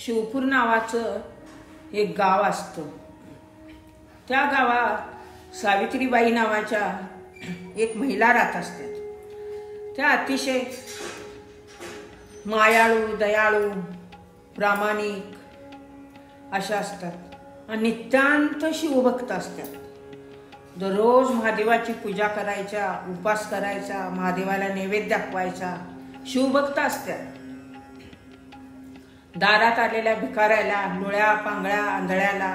शिवपूर नावाचं एक गाव असतं। त्या गावात सावित्रीबाई नावाच्या एक महिला राहत असतात। त्या अतिशय मायाळू, दयाळू, प्रामाणिक अशा असतात आणि नितांत शिवभक्त असतात। दररोज महादेवाची पूजा करायच्या, उपास करायचा, महादेवाला नैवेद्य दाखवायचा, शिवभक्त असतात। दारात आलेल्या भिकाऱ्याला, लुळ्या, पांगळ्या, आंधळ्याला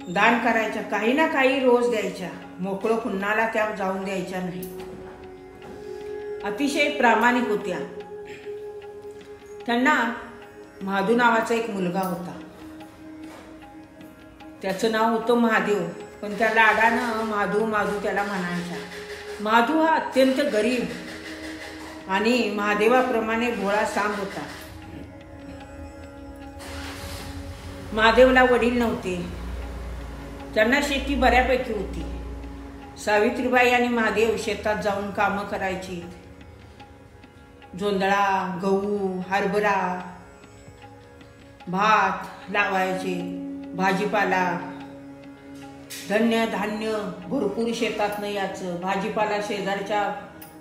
दान करायच्या, काही ना काही रोज द्यायच्या, मोकळं कुणाला त्या जाऊन द्यायच्या नाही। अतिशय प्रामाणिक होत्या। त्यांना महादू नावाचा एक मुलगा होता। त्याचं नाव होतं महादेव, पण त्या लाडानं माधू माधू त्याला म्हणायचा। माधू हा अत्यंत गरीब आणि महादेवाप्रमाणे भोळा सांब होता। महादेवला वडील नव्हते, त्यांना शेती बऱ्यापैकी होती। सावित्रीबाई आणि महादेव शेतात जाऊन कामं करायची। जोंधळा, गहू, हरभरा, भात लावायचे, भाजीपाला, धन्य धान्य भरपूर शेतात नाही यायचं। भाजीपाला शेजारच्या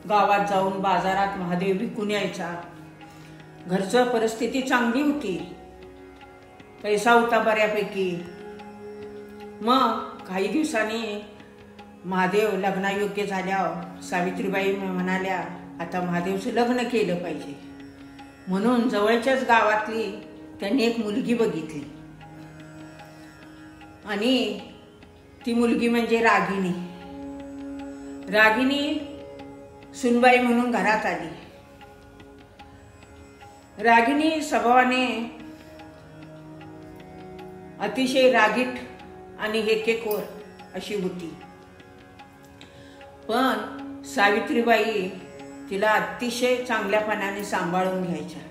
गावात जाऊन बाजारात महादेव विकून यायचा। घरचं परिस्थिती चांगली होती, पैसा होता बऱ्यापैकी। मग काही दिवसांनी महादेव लग्नायोग्य झाल्यावर सावित्रीबाई म्हणाल्या, आता महादेवचं लग्न केलं पाहिजे। म्हणून जवळच्याच गावातली त्यांनी एक मुलगी बघितली आणि ती मुलगी म्हणजे रागिनी। रागिनी सुनबाई म्हणून घरात आली। रागिनी स्वभावाने अतिशय रागीट आणि हेकेखोर अशी होती, पण सावित्रीबाई तिला अतिशय चांगल्यापणाने सांभाळून घ्यायच्या,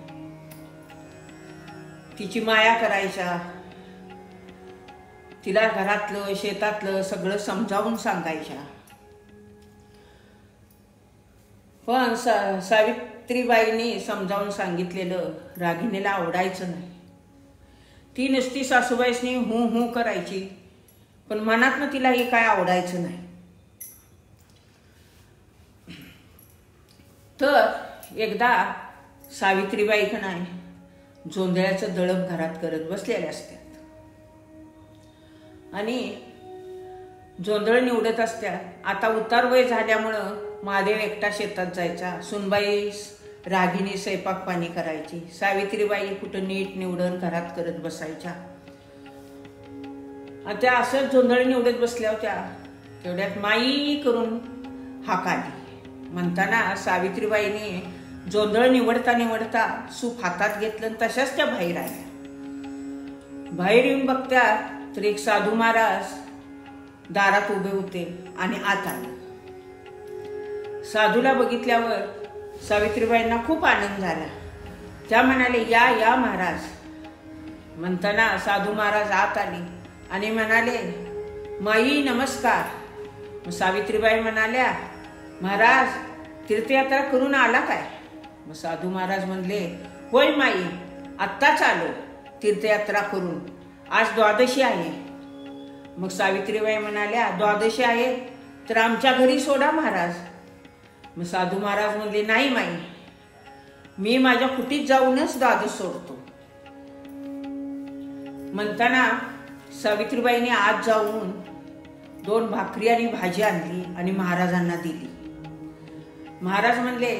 तिची माया करायच्या, तिला घरातलं शेतातलं सगळं समजावून सांगायच्या। पण सावित्रीबाईंनी समजावून सांगितलेलं रागिणीला आवडायचं नाही। ती नुसती सासूबाईसनी हू हू करायची, पण मनातनं तिला हे काय आवडायचं नाही। तर एकदा सावित्रीबाई का नाही जोंधळ्याचं दळप घरात करत बसलेल्या असतात आणि जोंधळ निवडत असतात। आता उतार वय झाल्यामुळं महादेव एकटा शेतात जायचा, सुनबाई रागिनी स्वयंपाक पाणी करायची, सावित्रीबाई कुठं नीट निवडण घरात करत बसायच्या। त्या असंच जोंधळ निवडत बसल्या होत्या, तेवढ्यात माई करून हाक आली। म्हणताना सावित्रीबाईने जोंधळ निवडता निवडता सूप हातात घेतलं आणि तशाच त्या बाहेर आल्या। बाहेर येऊन बघत्यात तर एक साधू महाराज दारात उभे होते आणि आत आले। साधूला बघितल्यावर सावित्रीबाईंना खूप आनंद झाला। त्या म्हणाले, या या महाराज। म्हणताना साधू महाराज आत आले आणि म्हणाले, माई नमस्कार। सावित्रीबाई म्हणाल्या, महाराज तीर्थयात्रा करून आला काय? मग साधू महाराज म्हणले, होय माई, आत्ताच आलो तीर्थयात्रा करून, आज द्वादशी आहे। मग सावित्रीबाई म्हणाल्या, द्वादशी आहे तर आमच्या घरी सोडा महाराज। मग साधू महाराज म्हणले, नाही माई, मी माझ्या कुटीत जाऊनच द्वादश सोडतो। म्हणताना सावित्रीबाईने आत जाऊन 2 भाकरी आणि भाजी आणली आणि महाराजांना दिली। महाराज म्हणले,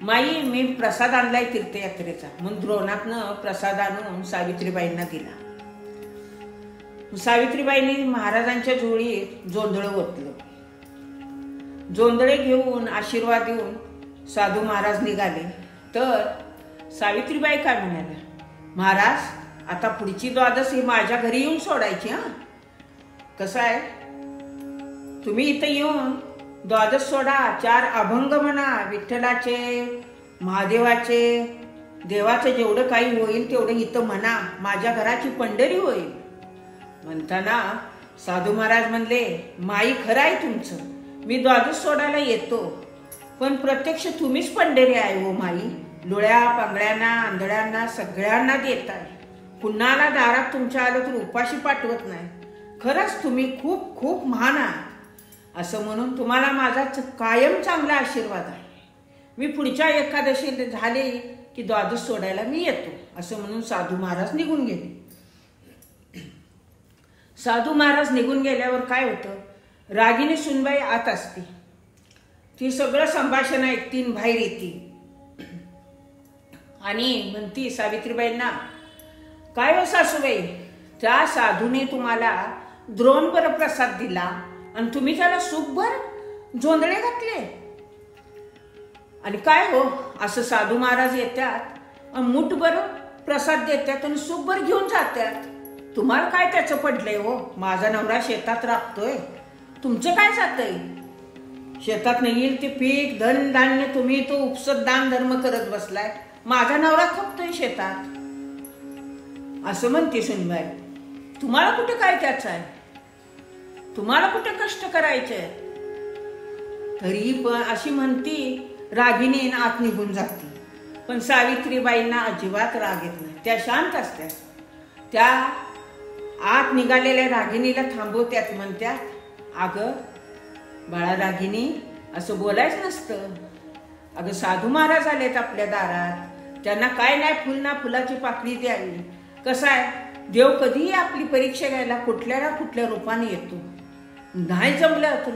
माई, मी प्रसाद आणलाय तीर्थयात्रेचा। म्हणून द्रोणातनं प्रसाद आणून सावित्रीबाईंना दिला। सावित्रीबाईंनी महाराजांच्या झोळीत जोंधळ ओतलं। जोंधळे घेऊन आशीर्वाद देऊन साधू महाराज निघाले। तर सावित्रीबाई काय म्हणाल्या, महाराज आता पुढची द्वादश ही माझ्या घरी येऊन सोडायची। हा, कसं आहे, तुम्ही इथं येऊन द्वादश सोडा, 4 अभंग म्हणा, विठ्ठलाचे, महादेवाचे, देवाचं जेवढं काही होईल तेवढं इथं म्हणा, माझ्या घराची पंढरी होईल। म्हणताना साधू महाराज म्हणले, माई खरं आहे तुमचं, मी द्वादश सोडायला येतो, पण प्रत्यक्ष तुम्हीच पंढरी आहे हो माई। लुळ्या पांगळ्यांना, आंधळ्यांना सगळ्यांना देताय, कुणाला दारात तुमच्या आलं तर उपाशी पाठवत नाही. खरंच तुम्ही खूप खूप महान आहात असं म्हणून तुम्हाला माझा कायम चांगला आशीर्वाद आहे. मी पुढच्या एकादशी झाले की द्वादश सोडायला मी येतो असं म्हणून साधू महाराज निघून गेले. साधू महाराज निघून गेल्यावर काय होतं, रागिनी सुनबाई आत असते. ती सगळं संभाषण ऐकतीन, बाहेर येते आणि म्हणती सावित्रीबाईंना, काय हो सासूबाई, त्या साधूने तुम्हाला द्रोणभर प्रसाद दिला आणि तुम्ही त्याला सुखभर जोंधळे घातले. आणि काय हो, असं साधू महाराज येतात आणि मुठभर प्रसाद देतात आणि सुखभर घेऊन जातात. तुम्हाला काय त्याचं पडलंय हो? माझा नवरा शेतात राबतोय, तुमचं काय जातंय? शेतात नाही येईल ते पीक धन धान्य तुम्ही तो उपसत दान धर्म करत बसलाय, माझा नवरा खपतोय शेतात असं म्हणते सुनबाई. तुम्हाला कुठे काय त्याचं आहे? तुम्हाला कुठे कष्ट करायचे? तरी पण अशी म्हणती रागिनी आत निघून जाते. पण सावित्रीबाईंना अजिबात राग येत नाही, त्या शांत असतात. त्या आत निघालेल्या रागिनीला थांबवत्यात, म्हणत्यात, अगं बाळा रागिनी, असं बोलायचं नसतं. अगं साधू महाराज आलेत आपल्या दारात, त्यांना काय नाही फुल ना फुलाची पाकळी द्यावी. कसं आहे, देव कधीही आपली परीक्षा घ्यायला कुठल्या ना कुठल्या रूपाने येतो. नाही जमलं तर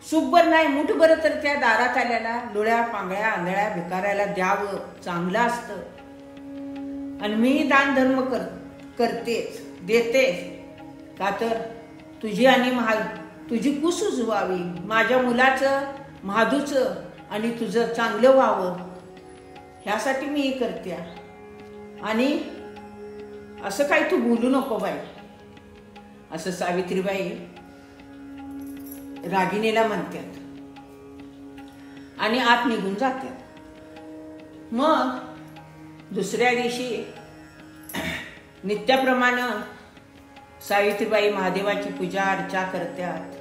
सुखभर नाही मुठभर तर त्या दारात आल्याला डोळ्या पांगळ्या आंधळ्या भिकाऱ्याला द्यावं, चांगलं असतं. आणि मी दान धर्म करतेच देतेच, का तर तुझी आणि तुझी कुस उजवावी, माझ्या मुलाचं महादूचं आणि तुझं चांगलं व्हावं, ह्यासाठी मी करते. आणि असं काही तू बोलू नको बाई असं सावित्रीबाई रागिनीला म्हणतात आणि आत निघून जातात. मग दुसऱ्या दिवशी नित्याप्रमाणे सावित्रीबाई महादेवाची पूजा अर्चा करतात.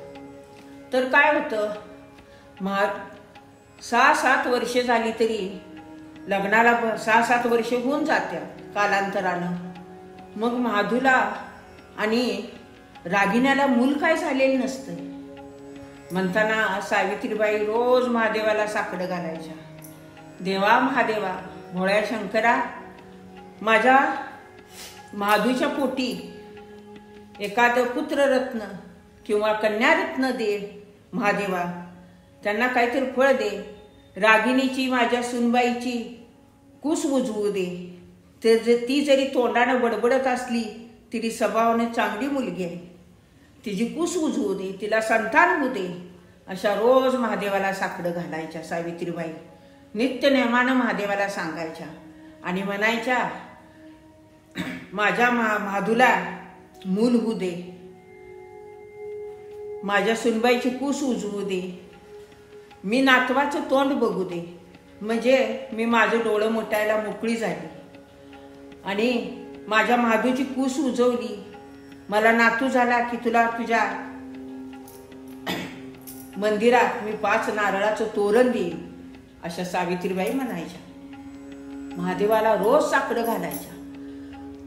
तर काय होतं, 6-7 वर्षे झाली तरी लग्नाला 6-7 वर्षे होऊन जातात कालांतरानं. मग महाधूला आणि रागिण्याला मूल काय झालेलं नसतं. म्हणताना सावित्रीबाई रोज महादेवाला साकडं घालायच्या. देवा महादेवा, भोळ्या शंकरा, माझ्या महाधूच्या पोटी एखादं पुत्ररत्न किंवा कन्यारत्न दे महादेवा, त्यांना काहीतरी फळ दे. रागिनीची माझ्या सुनबाईची कुस बुजवू दे. तर ती जरी तोंडानं बडबडत असली तरी स्वभावाने चांगली मुलगी आहे, तिची कुस बुजवू दे, तिला संतान होऊ दे. अशा रोज महादेवाला साकडं घालायच्या सावित्रीबाई. नित्य नेमानं महादेवाला सांगायच्या आणि म्हणायच्या, माझ्या महाधूला मूल होऊ दे, माझ्या सुनबाईची कुस उजवू दे, मी नातवाचं तोंड बघू दे, म्हणजे मी माझं डोळं मोठायला मोकळी झाली. आणि माझ्या महाधूची कुस उजवली, मला नातू झाला की तुला तुझ्या मंदिरात मी 5 नारळाचं तोरण देईन, अशा सावित्रीबाई म्हणायच्या. महादेवाला रोज साकडं घालायच्या.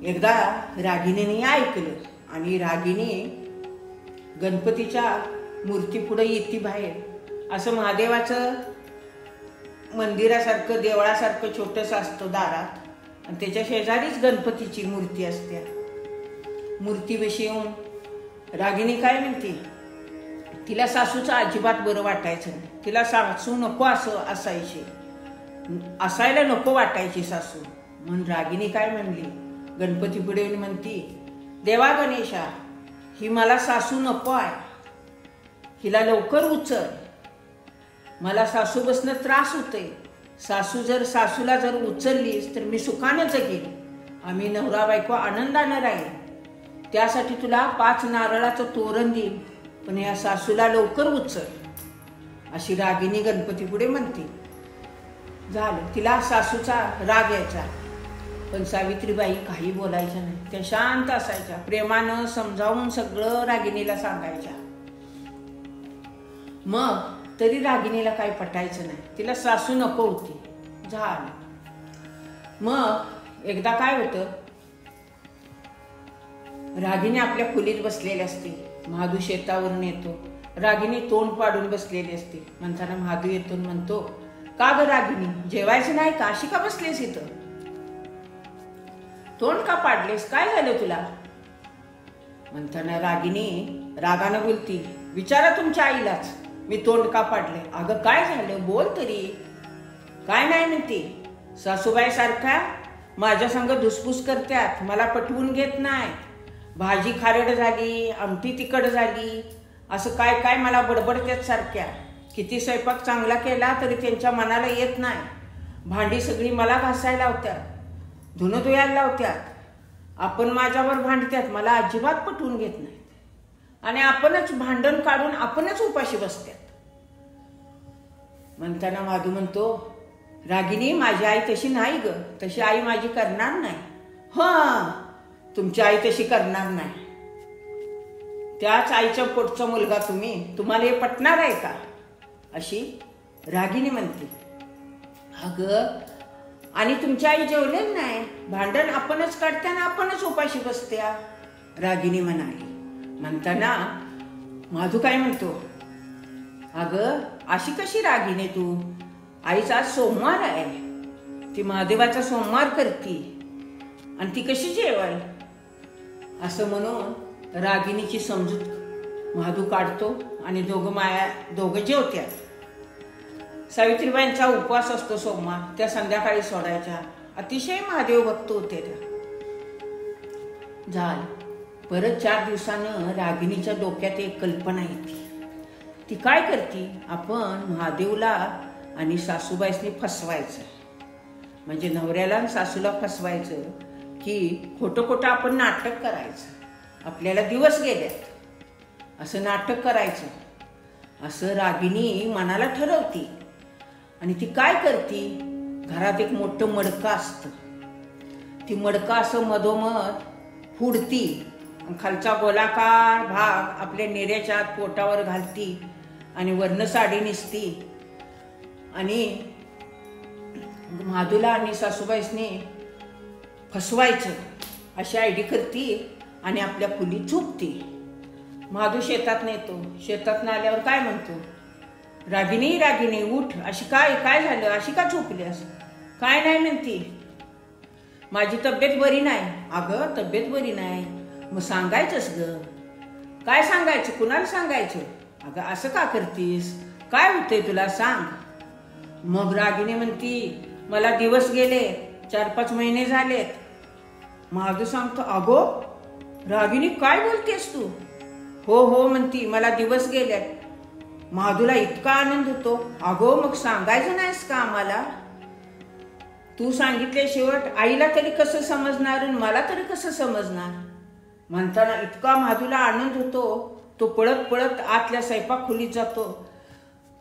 एकदा रागिनीने ऐकलं आणि रागिनी गणपतीच्या मूर्तीपुढे येते बाहेर. असं महादेवाचं मंदिरासारखं देवळासारखं छोटंसं असतं दारात आणि त्याच्या शेजारीच गणपतीची मूर्ती असते. मूर्तीविषयी येऊन रागिनी काय म्हणते, तिला सासूचं अजिबात बरं वाटायचं नाही. तिला सासू नको असं असायला नको वाटायची सासू. म्हणून रागिनी काय म्हणली, गणपती पुढे म्हणती, देवा गणेशा, ही मला सासू नको आहे, हिला लवकर उचल, मला सासू बसणं त्रास होतोय. सासूला जर उचललीस तर मी सुखानं जगेन, आम्ही नवरा बायको आनंदानं राहील. त्यासाठी तुला 5 नारळाचं तोरण देईन, पण या सासूला लवकर उचल, अशी रागिनी गणपती पुढे म्हणते. झालं, तिला सासूचा राग यायचा, पण सावित्रीबाई काही बोलायच्या नाही. त्या शांत असायच्या, प्रेमानं समजावून सगळं रागिनीला सांगायच्या. मग तरी रागिनीला काही पटायचं नाही, तिला सासू नको होती. झालं. मग एकदा काय होतं, रागिनी आपल्या खोलीत बसलेली असते. महादू शेतावरून येतो. रागिनी तोंड पाडून बसलेली असते. म्हणताना महादू येतो म्हणतो, का ग रागिनी, जेवायचं नाही का? अशी का बसलीस इथं? तोंड का पाडलेस? काय झालं तुला? म्हणताना रागिनी रागानं बोलती, विचारा तुमच्या आईलाच मी तोंड का पाडले. अगं काय झालं, बोल तरी. काय नाही म्हणते, सासूबाई सारखा माझ्या संग धुसफूस करतात, मला पटवून घेत नाही. भाजी खारड झाली, आमटी तिखट झाली, असं काय काय मला बडबडत्यात सारख्या. किती स्वयंपाक चांगला केला तरी त्यांच्या मनाला येत नाही. भांडी सगळी मला घासायला लावतात, धुणं धुयाला लावतात. आपण माझ्यावर भांडतात, मला अजिबात पटवून घेत नाहीत. आणि आपणच भांडण काढून आपणच उपाशी बसतात. म्हणताना महादू म्हणतो, रागिनी माझी आई तशी नाही ग, तशी आई माझी करणार नाही. हां, तुमची आई तशी करणार नाही. त्याच आईच्या पोटचा मुलगा तुम्हाला हे पटणार आहे का? अशी रागिनी म्हणते. अगं, आणि तुमची आई जेवलेली नाही, भांडण आपणच काढताना आपणच उपाशी बसत्या, रागिनी म्हणाली. म्हणताना महादू काय म्हणतो, अगं अशी कशी रागिनी तू? आईचा आज सोमवार आहे, ती महादेवाचा सोमवार करती आणि ती कशी जेवाय? असं म्हणून रागिनीची समजूत महादू काढतो आणि दोघं जेवत्यात. सावित्रीबाईंचा उपवास असतो सोमवार, त्या संध्याकाळी सोडायच्या. अतिशय महादेव भक्त होते त्या. झालं. परत 4 दिवसानं रागिनीच्या डोक्यात एक कल्पना येते. ती काय करते, आपण महादेवला आणि सासूबाईसनी फसवायचं. म्हणजे नवऱ्याला आणि सासूला फसवायचं की खोटं खोटं आपण नाटक करायचं. आपल्याला दिवस गेल्यात असं नाटक करायचं, असं रागिनी मनाला ठरवती. आणि ती काय करते, घरात एक मोठं मडकं असतं. ती मडकं असं मधोमध फुडती, खालचा गोलाकार भाग आपल्या नेऱ्याच्या पोटावर घालती आणि वर्ण साडी नेसती. आणि महादूला आणि सासूबाईसनी फसवायचं अशी आयडी करती आणि आपल्या खोलीत झोपती. महादू शेतात नेतो. शेतात आल्यावर काय म्हणतो, रागिनी रागिनी उठ, अशी काय झालं, अशी का झोपलीस? काय नाही म्हणती, माझी तब्येत बरी नाही. अगं तब्येत बरी नाही मग सांगायचंच ग. काय सांगायचं, कुणाला सांगायचं? अगं असं का करतीस, काय होतंय तुला सांग. मग रागिनी म्हणती, मला दिवस गेले, 4-5 महिने झालेत. महादू सांगतो, अगो रागिनी काय बोलतेस तू? हो म्हणती, मला दिवस गेल्यात. महादूला इतका आनंद होतो. अगो मग सांगायचं नाहीस का आम्हाला? तू सांगितले शेवट आईला तरी कसं समजणार आणि मला तरी कसं समजणार? म्हणताना इतका महादूला आनंद होतो, तो पळत पळत आतल्या स्वयंपाक खोलीत जातो.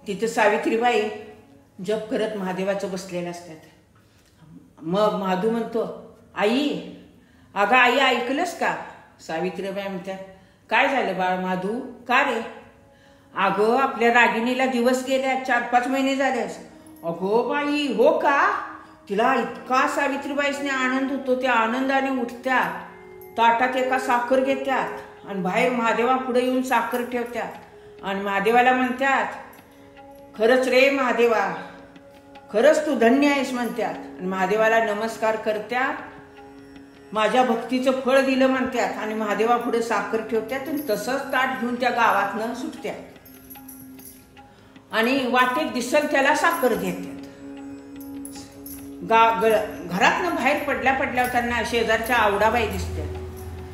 तिथे सावित्रीबाई जप करत महादेवाचं बसलेलं असतात. मग महादू म्हणतो, आई, अगं आई ऐकलंस का? सावित्रीबाई म्हणतात, काय झालं बाळ महादू, का रे? अगं आपल्या रागिनीला दिवस गेल्या, 4-5 महिने झालेस. अगो बाई, हो का? तिला इतका सावित्रीबाईसने आनंद होतो. त्या आनंदाने उठत्या, ताटात एका साखर घेत्यात आणि बाहेर महादेवा पुढे येऊन साखर ठेवत्यात आणि महादेवाला म्हणतात, खरंच रे महादेवा, खरंच तू धन्य आहेस म्हणतात. आणि महादेवाला नमस्कार करत्यात, माझ्या भक्तीचं फळ दिलं म्हणतात आणि महादेवा पुढे साखर ठेवत्यात आणि तसंच ताट घेऊन त्या गावातनं सुटत्यात आणि वाटेत दिसल त्याला साखर देतात. घरातनं बाहेर पडल्यावर त्यांना शेजारच्या आवडाबाई दिसत्या.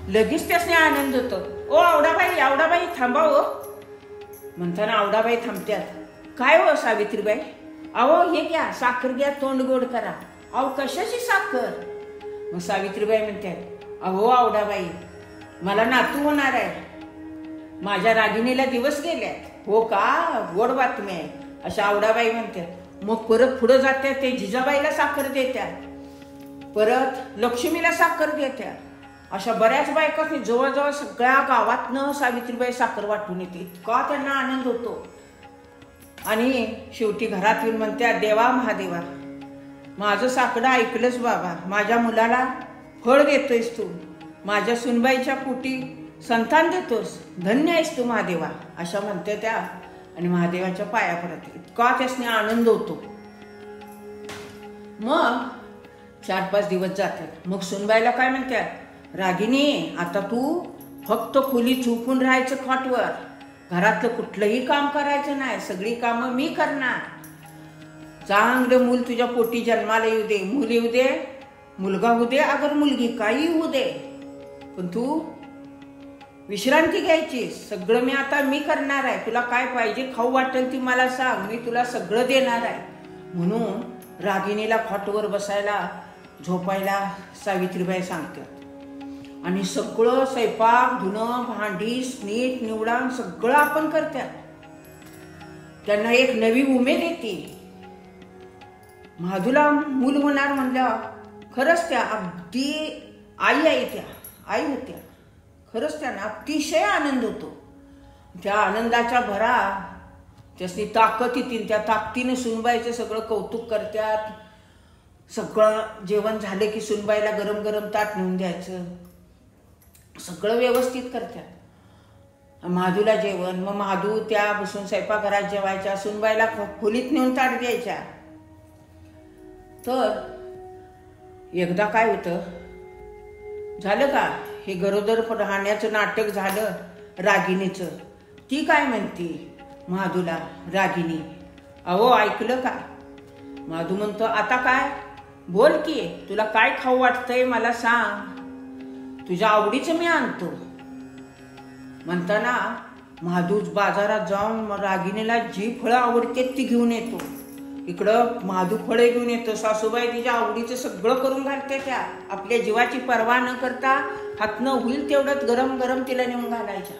लगेच त्यासने आनंद होतो. ओ आवडाबाई थांबा हो. म्हणताना आवडाबाई थांबत्यात. काय हो सावित्रीबाई? अहो हे घ्या, साखर घ्या, तोंड गोड करा. अहो कशाची साखर? मग सावित्रीबाई म्हणतात, अहो आवडाबाई, मला नातू होणार आहे, माझ्या रागिनीला दिवस गेल्यात. हो का, गोड बातमी आहे, अशा आवडाबाई म्हणतात. मग परत पुढे जात्या, ते जिजाबाईला साखर देत्यात, परत लक्ष्मीला साखर देत्यात. अशा बऱ्याच बायकांनी जवळजवळ सगळ्या गावातनं सावित्रीबाई साखर वाटून येते. इतका त्यांना आनंद होतो. आणि शेवटी घरात येऊन म्हणत्या, देवा महादेवा, माझं साकडं ऐकलंच बाबा, माझ्या मुलाला फळ देतोयस तू, माझ्या सुनबाईच्या पोटी संतान देतोस, धन्य आहेस तू महादेवा, अशा म्हणते त्या आणि महादेवाच्या पाया पडते. इतका त्यासने आनंद होतो. मग 4-5 दिवस जातात. मग सुनबाईला काय म्हणतात, रागिनी आता तू फक्त खोली झोपून राहायचं खाटवर, घरातलं कुठलंही काम करायचं नाही, सगळी कामं मी करणार. चांगलं मूल तुझ्या पोटी जन्माला येऊ दे, मूल येऊ दे, मुलगा होऊ दे अगर मुलगी, काही होऊ दे, पण तू विश्रांती घ्यायची. सगळं मी करणार आहे. तुला काय पाहिजे खाऊ वाटेल ती मला सांग, मी तुला सगळं देणार आहे. म्हणून रागिणीला खाटवर बसायला झोपायला सावित्रीबाई सांगतात आणि सगळं स्वयंपाक धुणं भांडी नीट निवडा सगळं आपण करतात. त्यांना एक नवी उमेद येते. महादूला मूल होणार म्हणलं, खरंच त्या अगदी आई होत्या. खरंच त्यांना अतिशय आनंद होतो. त्या आनंदाच्या भरा त्यासनी ताकद येतील. त्या ताकदीने सुनबाईचं सगळं कौतुक करतात. सगळं जेवण झालं की सुनबाईला गरम गरम ताट नेऊन द्यायचं, सगळं व्यवस्थित करतात. महादूला जेवण, मग महादू त्या बसून स्वयंपाकघरात जेवायच्या, सुनबाईला खोलीत नेऊन ताट द्यायच्या. तर एकदा काय होतं, झालं का हे गरोदर राहण्याचं नाटक झालं रागिणीचं. ती काय म्हणती महादूला, रागिणी अहो ऐकलं का? महादू म्हणतो आता काय, बोल की, तुला काय खाऊ वाटतंय मला सांग, तुझ्या आवडीचं मी आणतो. म्हणताना महादू बाजारात जाऊन रागिणीला जी फळं आवडते ती घेऊन येतो. इकडं महादू फळे घेऊन येतो. सासूबाई तिच्या आवडीचं सगळं करून घालते. त्या आपल्या जीवाची पर्वा न करता हातनं होईल तेवढंच गरम गरम तिला नेऊन घालायच्या.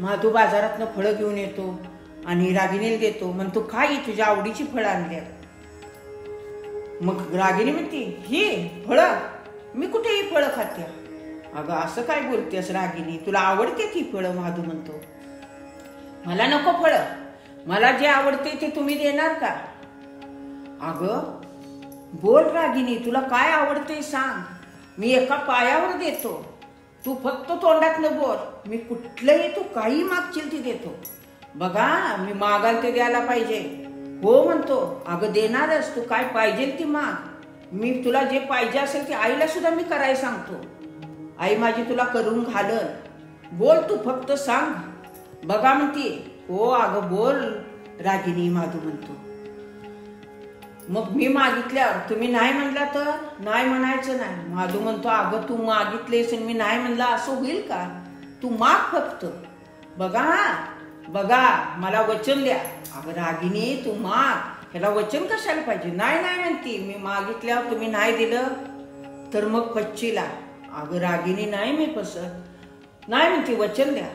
महादू बाजारातनं फळं घेऊन येतो आणि रागिणीला देतो. म्हणतो काय तुझ्या आवडीची फळं आणल्या. मग रागिणी म्हणते ही फळं मी कुठे ही फळं खात्या. अगं असं काय बोलतेस रागिणी, तुला आवडते ती फळं. महादू म्हणतो मला नको फळं, मला जे आवडते ते तुम्ही देणार का? अगं बोल रागिणी, तुला काय आवडते सांग, मी एका पायावर देतो, तू फक्त तोंडातनं बोल, मी कुठलंही तू काही मागशील ती देतो. बघा मी मागाल ते द्यायला पाहिजे. हो म्हणतो. अगं देणारच, तू काय पाहिजे ती माग, मी तुला जे पाहिजे असेल ते आईला सुद्धा मी करायला सांगतो. आई माझी तुला करून घालल, बोल तू फक्त सांग. बघा म्हणते हो अगं बोल रागिणी. महादू म्हणतो मग मी मागितल्यावर तुम्ही नाही म्हणला तर नाही म्हणायचं नाही. महादू म्हणतो अगं तू मागितलेस मी नाही म्हणला असं होईल का, तू माग फक्त. बघा मला वचन द्या. अगं रागिणी तू माग, ह्याला वचन कशाला पाहिजे. नाही नाही म्हणती, मी मागितल्यावर तुम्ही नाही दिलं तर मग पच्चीला. अगं रागिणी नाही मी पसत नाही म्हणते, वचन द्या.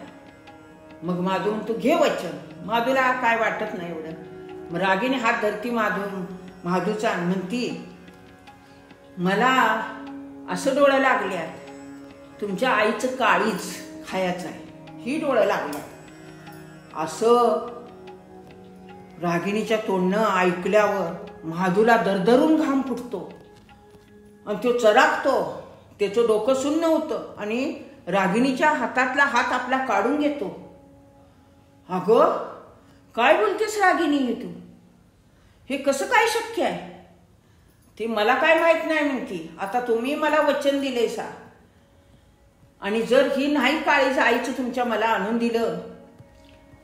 मग महादू म्हणतो घे वचन. महादूला काय वाटत नाही एवढं. मग रागिणी हात धरती महादूचा म्हणती मला असं डोळं लागल्या, तुमच्या आईचं काळीज खायचं आहे, ही डोळं लागल्या. असं रागिणीच्या तोंडनं ऐकल्यावर महादूला दरदरून घाम फुटतो आणि तो चराकतो. त्याचं डोकं सुन्न होतं आणि रागिणीच्या हातातला हात आपला काढून घेतो. अगं काय बोलतेस रागिणी, हे तू हे कसं काय शक्य आहे. ती मला काय माहित नाही म्हणती. आता तुम्ही मला वचन दिले सा आणि जर ही नाही काळीज आईचं तुमच्या मला आणून दिलं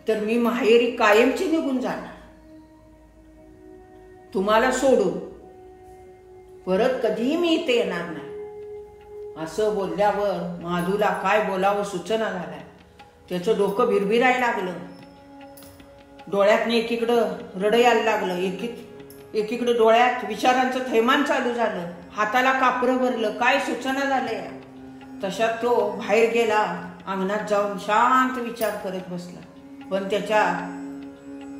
तर मी माहेरी कायमची निघून जाणार, तुम्हाला सोडून परत कधीही मी इथे येणार नाही. असं बोलल्यावर महादूला काय बोलावं सुचना झालाय. त्याचं डोकं भिरभिरायला लागलं, डोळ्यातनं एकीकडं रड यायला लागलं, एकीकडं डोळ्यात विचारांचं थैमान चालू झालं, हाताला कापरं भरलं, काय सूचना झालंय. तशात तो बाहेर गेला, अंगणात जाऊन शांत विचार करत बसला. पण त्याच्या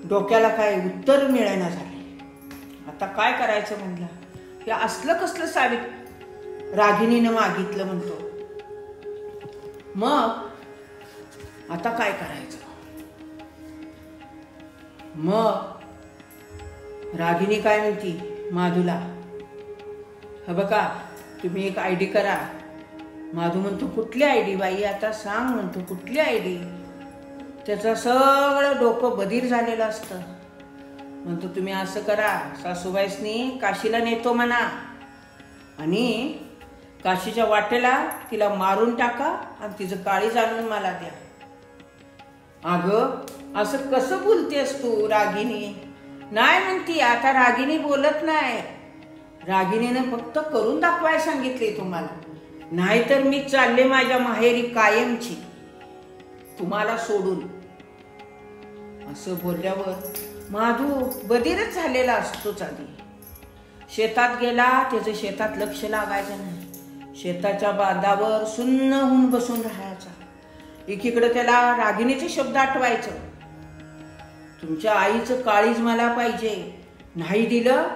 डोक्याला काय उत्तर मिळेना झाले. आता काय करायचं म्हणलं. हे असलं कसलं रागिणीनं मागितलं म्हणतो. मग आता काय करायचं. मग रागिणी काय म्हणती महादूला, हे बघा तुम्ही एक आयडी करा, माधू म्हणतो कुठली आयडी बाई, आता सांग म्हणतो कुठली आयडी. त्याचं सगळं डोकं बधीर झालेलं असतं. म्हणतो तुम्ही असं करा, सासूबाईसनी काशीला नेतो म्हणा आणि काशीच्या वाटेला तिला मारून टाका आणि तिचं काळीज आणून मला द्या. अगं असं कसं बोलतेस तू रागिनी? नाही म्हणती, आता रागिनी बोलत नाही. रागिनीनं फक्त करून दाखवायला सांगितले तुम्हाला. नाहीतर मी चालले माझ्या माहेरी कायमची, तुम्हाला सोडून. असं बोलल्यावर माधू बधीरच झालेला असतोच. आधी शेतात गेला, त्याचं शेतात लक्ष लागायचं नाही. शेताच्या बांधावर सुन्न होऊन बसून राहायचा. एकीकडे त्याला रागिणीचे शब्द आठवायचं, तुमच्या आईचं काळीज मला पाहिजे, नाही दिलं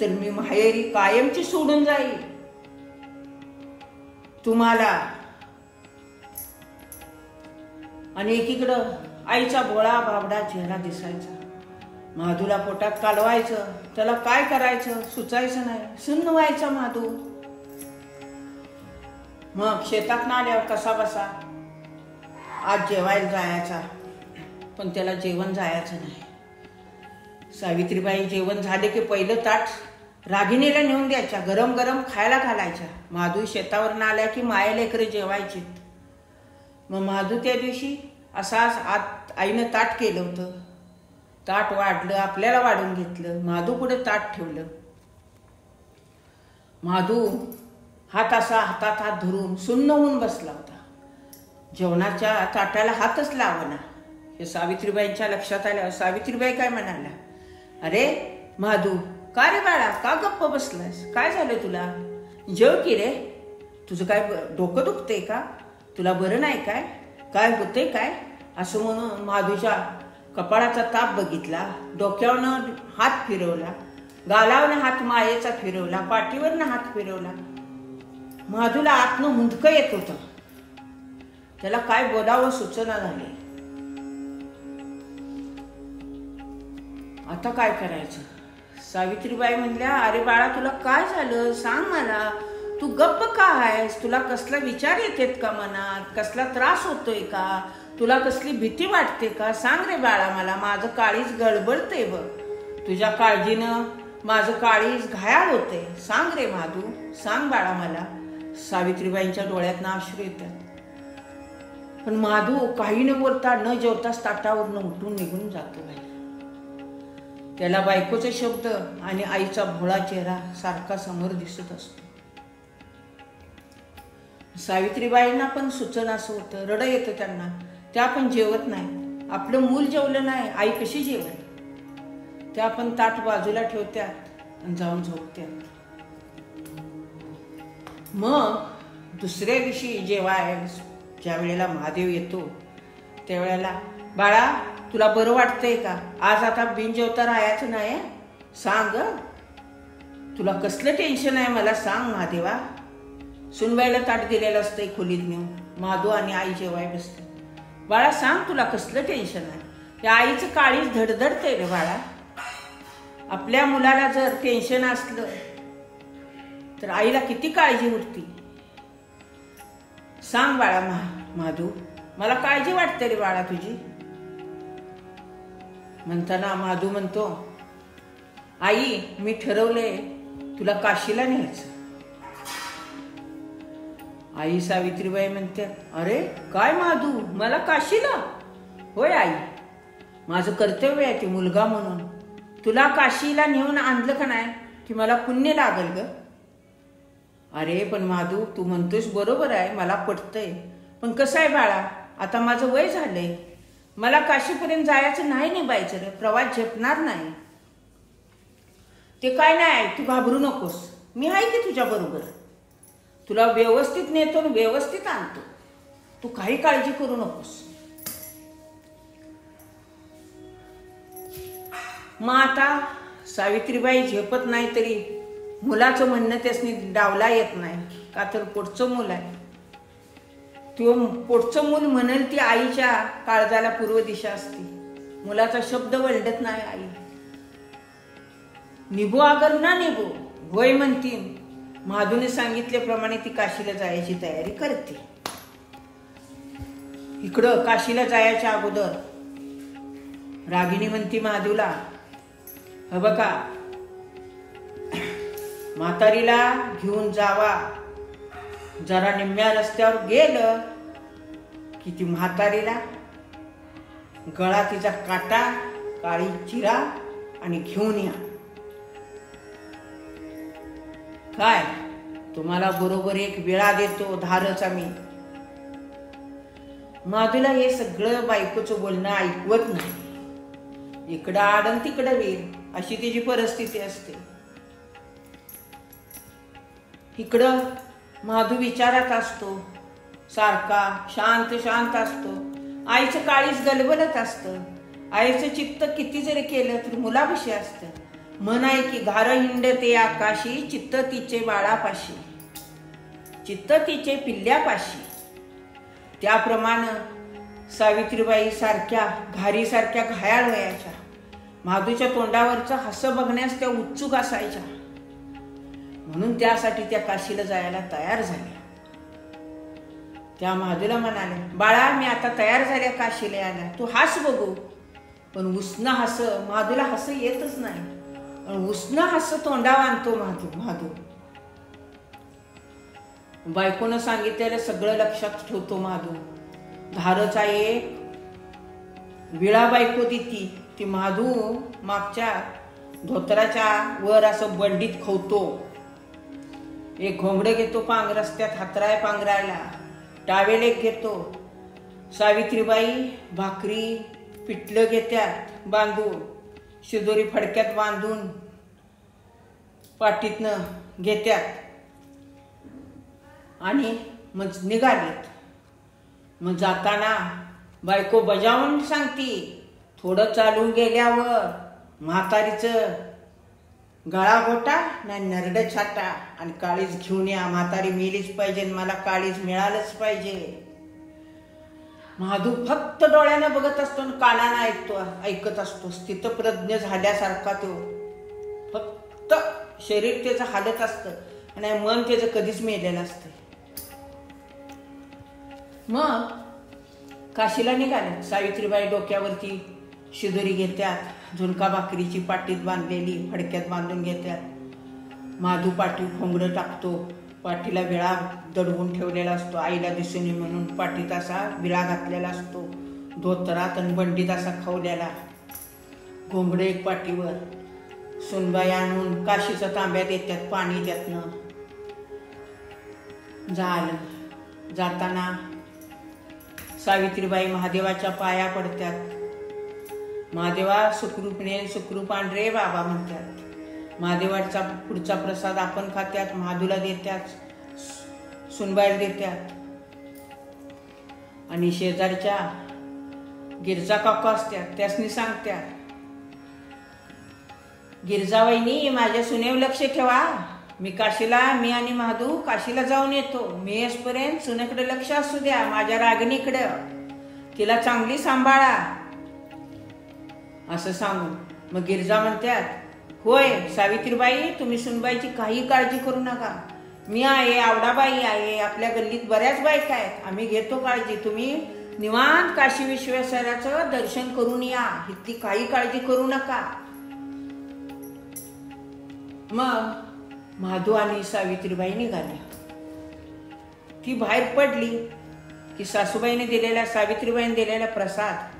तर मी माहेरी कायमची सोडून जाईल तुम्हाला. आणि एकीकडं आईचा भोळा बाबडा चेहरा दिसायचा. माधूला पोटात कालवायचं, त्याला काय करायचं सुचायचं नाही. सुन्न व्हायचा माधू. मग शेतात आल्यावर कसा बसा आज जेवायला जायचा, पण त्याला जेवण जायचं नाही. सावित्रीबाई जेवण झाले की पहिलं ताट रागिणीला नेऊन द्यायच्या, गरम गरम खायला घालायच्या. माधू शेतावर आल्या की माया लेकरे जेवायची. मग माधू त्या दिवशी असाच आत आईनं ताट केलं होतं. ताट वाढलं, आपल्याला वाढून घेतलं. माधू पुढे ताट ठेवलं. माधू हात असा हातात हात धरून सुन्न होऊन बसला होता. जेवणाच्या ताटाला हातच लावना. हे सावित्रीबाईंच्या लक्षात आलं. सावित्रीबाई काय म्हणाल्या, अरे माधू का रे बाळा, का गप्प बसलास, काय झालं तुला, जेव की रे, तुझं काय डोकं दुखतंय का, तुला बरं नाही काय, काय होतंय काय. असं म्हणून माधूच्या कपाळाचा ताप बघितला, डोक्यावरनं हात फिरवला, गालावरनं हात मायेचा फिरवला, पाठीवरनं हात फिरवला. माधूला आतनं हुंदकं येत होतं. त्याला काय बोलावं सुचना झाले. आता काय करायचं. सावित्रीबाई म्हणल्या, अरे बाळा तुला काय झालं सांग मला, तू गप्प का आहेस, तुला कसला विचार येतेत का मनात, कसला त्रास होतोय का, तुला कसली भीती वाटते का, सांग रे बाळा मला, माझं काळीज गडबडते बघ, तुझ्या काळजीनं माझं काळीज घायाळ होते, सांग रे माधू, सांग बाळा मला. सावित्रीबाईंच्या डोळ्यातनं अश्रू येतात. पण माधू काही न बोलता न जेवताच ताटावरनं उठून निघून जातो. त्याला बायकोचे शब्द आणि आईचा भोळा चेहरा सारखा समोर दिसत असतो. सावित्रीबाईंना पण सुचना असं होतं, रड येतं त्यांना. त्या पण जेवत नाही. आपलं मूल जेवलं नाही, आई कशी जेवण. त्या पण ताट बाजूला ठेवत्यात आणि जाऊन झोपत्यात. मग दुसऱ्या दिवशी जेवाय ज्या वेळेला महादेव येतो त्यावेळेला, बाळा तुला बरं वाटतंय का, आज आता बिन जेवता राहायचं नाही, सांग तुला कसलं टेन्शन आहे मला सांग महादेवा. सुनबाईला ताट दिलेलं असतंय खोलीत नेऊन. माधू आणि आई जेवाय बसते. बाळा सांग तुला कसलं टेन्शन आहे. या आईचं काळीज धडधडतंय रे बाळा. आपल्या मुलाला जर टेन्शन असलं तर आईला किती काळजी उठती. सांग बाळा माधू, मला काळजी वाटते रे बाळा तुझी. म्हणताना माधू म्हणतो, आई मी ठरवले तुला काशीला न्यायचं. आई सावित्रीबाई म्हणते, अरे काय माधू, मला काशीला. होय आई, माझं कर्तव्य आहे ते मुलगा म्हणून. तुला काशीला नेऊन आणलं का नाही की मला पुण्य लागल ग. अरे पण माधू तू म्हणतोस बरोबर आहे, मला पटतंय, पण कसं आहे बाळा, आता माझं वय झालंय, मला काशीपर्यंत जायचं नाही निभायचं रे, प्रवास झेपणार नाही. ते काय नाही, तू घाबरू नकोस, मी आहे की तुझ्या बरोबर, तुला व्यवस्थित नेतो आणि व्यवस्थित आणतो, तू काही काळजी करू नकोस. मग आता सावित्रीबाई झेपत नाही तरी मुलाचं म्हणणं त्यासनी डावला येत नाही, का तर पोटचं मूल आहे. तो पोटचं मूल म्हणेल ती आईच्या काळजाला पूर्व दिशा असते. मुलाचा शब्द वळडत नाही आई. निभो अगर ना निभो, होय म्हणतीन महादूने सांगितल्याप्रमाणे ती काशीला जायची तयारी करते. इकडं काशीला जायच्या अगोदर रागिणी म्हणती महादूला, हे बघा, म्हातारीला घेऊन जावा. जरा निम्म्या रस्त्यावर गेलं की ती म्हातारीला गळा तिचा काटा, काळी चिरा आणि घेऊन या. काय, तुम्हाला बरोबर एक वेळा देतो धारचा मी. माधूला हे सगळं बायकोचं बोलणं ऐकवत नाही. इकडं आडन तिकडं वीर, अशी तिची परिस्थिती असते. इकडं माधू विचारात असतो, सारखा शांत शांत असतो. आईचं काळीच गलबलत असतं. आईचं चित्त किती जरी केलं तर मुलापाशी असतं. म्हण आहे की घार हिंडते आकाशी, चित्त तिचे बाळापाशी, चित्त तिचे पिल्ल्यापाशी. त्याप्रमाणे सावित्रीबाई सारख्या घारी सारख्या घायाळ वयाच्या माधूच्या तोंडावरचं हास्य बघण्यास त्या उत्सुक असायच्या. म्हणून त्यासाठी त्या काशीला जायला तयार झाल्या. त्या माधूला म्हणाले, बाळा, मी आता तयार झाल्या काशीला यायला, तू हास बघू. पण उसनं हस माधूला हस येतच नाही. उसनं हस तोंडावर आणतो माधू. बायकोनं सांगितलेलं सगळं लक्षात ठेवतो माधू. धारचा एक विळा बायको देती, ती माधू मागच्या धोतराच्या वर असं बंडीत खवतो. एक घोंगडं घेतो रस्त्यात हातराय पांघरायला, टावेल एक घेतो. सावित्रीबाई भाकरी पिठलं घेत्यात बांधून, शिदोरी फडक्यात बांधून पाठीतनं घेत्यात आणि मग निघालेत. मग जाताना बायको बजावून सांगती, थोडं चालून गेल्यावर म्हातारीचं गळा घोटा नाही नरड छाटा आणि काळीज घेऊन या. म्हातारी मेलीच पाहिजे, मला काळीज मिळालंच पाहिजे. महादू फक्त डोळ्यानं बघत असतो आणि कानानं ऐकत असतो. स्थितप्रज्ञ झाल्यासारखा तो फक्त शरीर त्याचं हालत असतं आणि मन त्याचं कधीच मेलेलं असतं. मग काशीला निघाले. सावित्रीबाई डोक्यावरती शिदोरी घेत्यात, झुणका भाकरीची पाटीत बांधलेली फडक्यात बांधून घेत्यात. माधू पाठी खोंगडं टाकतो. पाठीला विळा दडवून ठेवलेला असतो, आईला दिसून नये म्हणून पाठीत असा विळा घातलेला असतो. धोतरात आणि बंडीत असा खवलेला. घोंगडं एक पाठीवर. सुनबाई आणून काशीचं तांब्यात येतात पाणी, त्यातनं झालं. जाताना सावित्रीबाई महादेवाच्या पाया पडतात. महादेवा सुखरूप ने सुखरूप आण रे बाबा म्हणतात. महादेवाचा पुढचा प्रसाद आपण खात्यात, महादूला देत्यात, सुनबाईला देत्यात. आणि शेजारच्या गिरजा काका असत्यात, त्यासनी सांगत्यात, गिरजाबाईनी माझ्या सुनेवर लक्ष ठेवा. मी आणि महादू काशीला जाऊन येतो. मी येसपर्यंत सुनेकडे लक्ष असू द्या, माझ्या रागिणीकडं, तिला चांगली सांभाळा असं सांगून. मग गिरजा म्हणतात, होय सावित्रीबाई, तुम्ही सुनबाईची काही काळजी करू नका. मी आहे, आवडाबाई आहे, आपल्या गल्लीत बऱ्याच बायका आहेत, आम्ही घेतो काळजी. तुम्ही निवांत काशी विश्वेश्वराचं दर्शन करून या, इतकी काही काळजी करू नका. मग महादू आणि सावित्रीबाई निघाल्या. ती बाहेर पडली की सासूबाईने दिलेला, सावित्रीबाईने दिलेला प्रसाद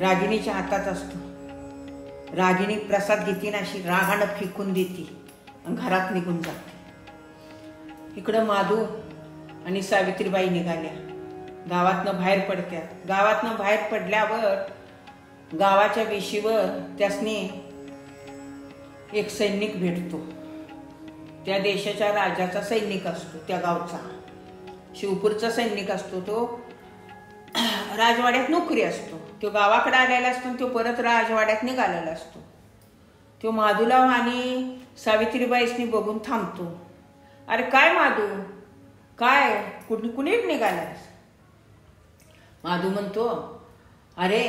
रागिणीच्या हातात असतो. रागिणी प्रसाद घेती ना, अशी रागानं फेकून देती आणि घरात निघून जाते. इकडं माधू आणि सावित्रीबाई निघाल्या. गावातनं बाहेर पडत्या. गावातनं बाहेर पडल्यावर गावाच्या वेशीवर त्यासनी एक सैनिक भेटतो. त्या देशाच्या राजाचा सैनिक असतो, त्या गावचा शिवपूरचा सैनिक असतो. तो राजवाड्यात नोकरी असतो. तो गावाकडे आलेला असतो, तो परत राजवाड्यात निघालेला असतो. तो माधूला आणि सावित्रीबाईसनी बघून थांबतो. अरे काय माधू, काय कुणी निघालास? माधू म्हणतो, अरे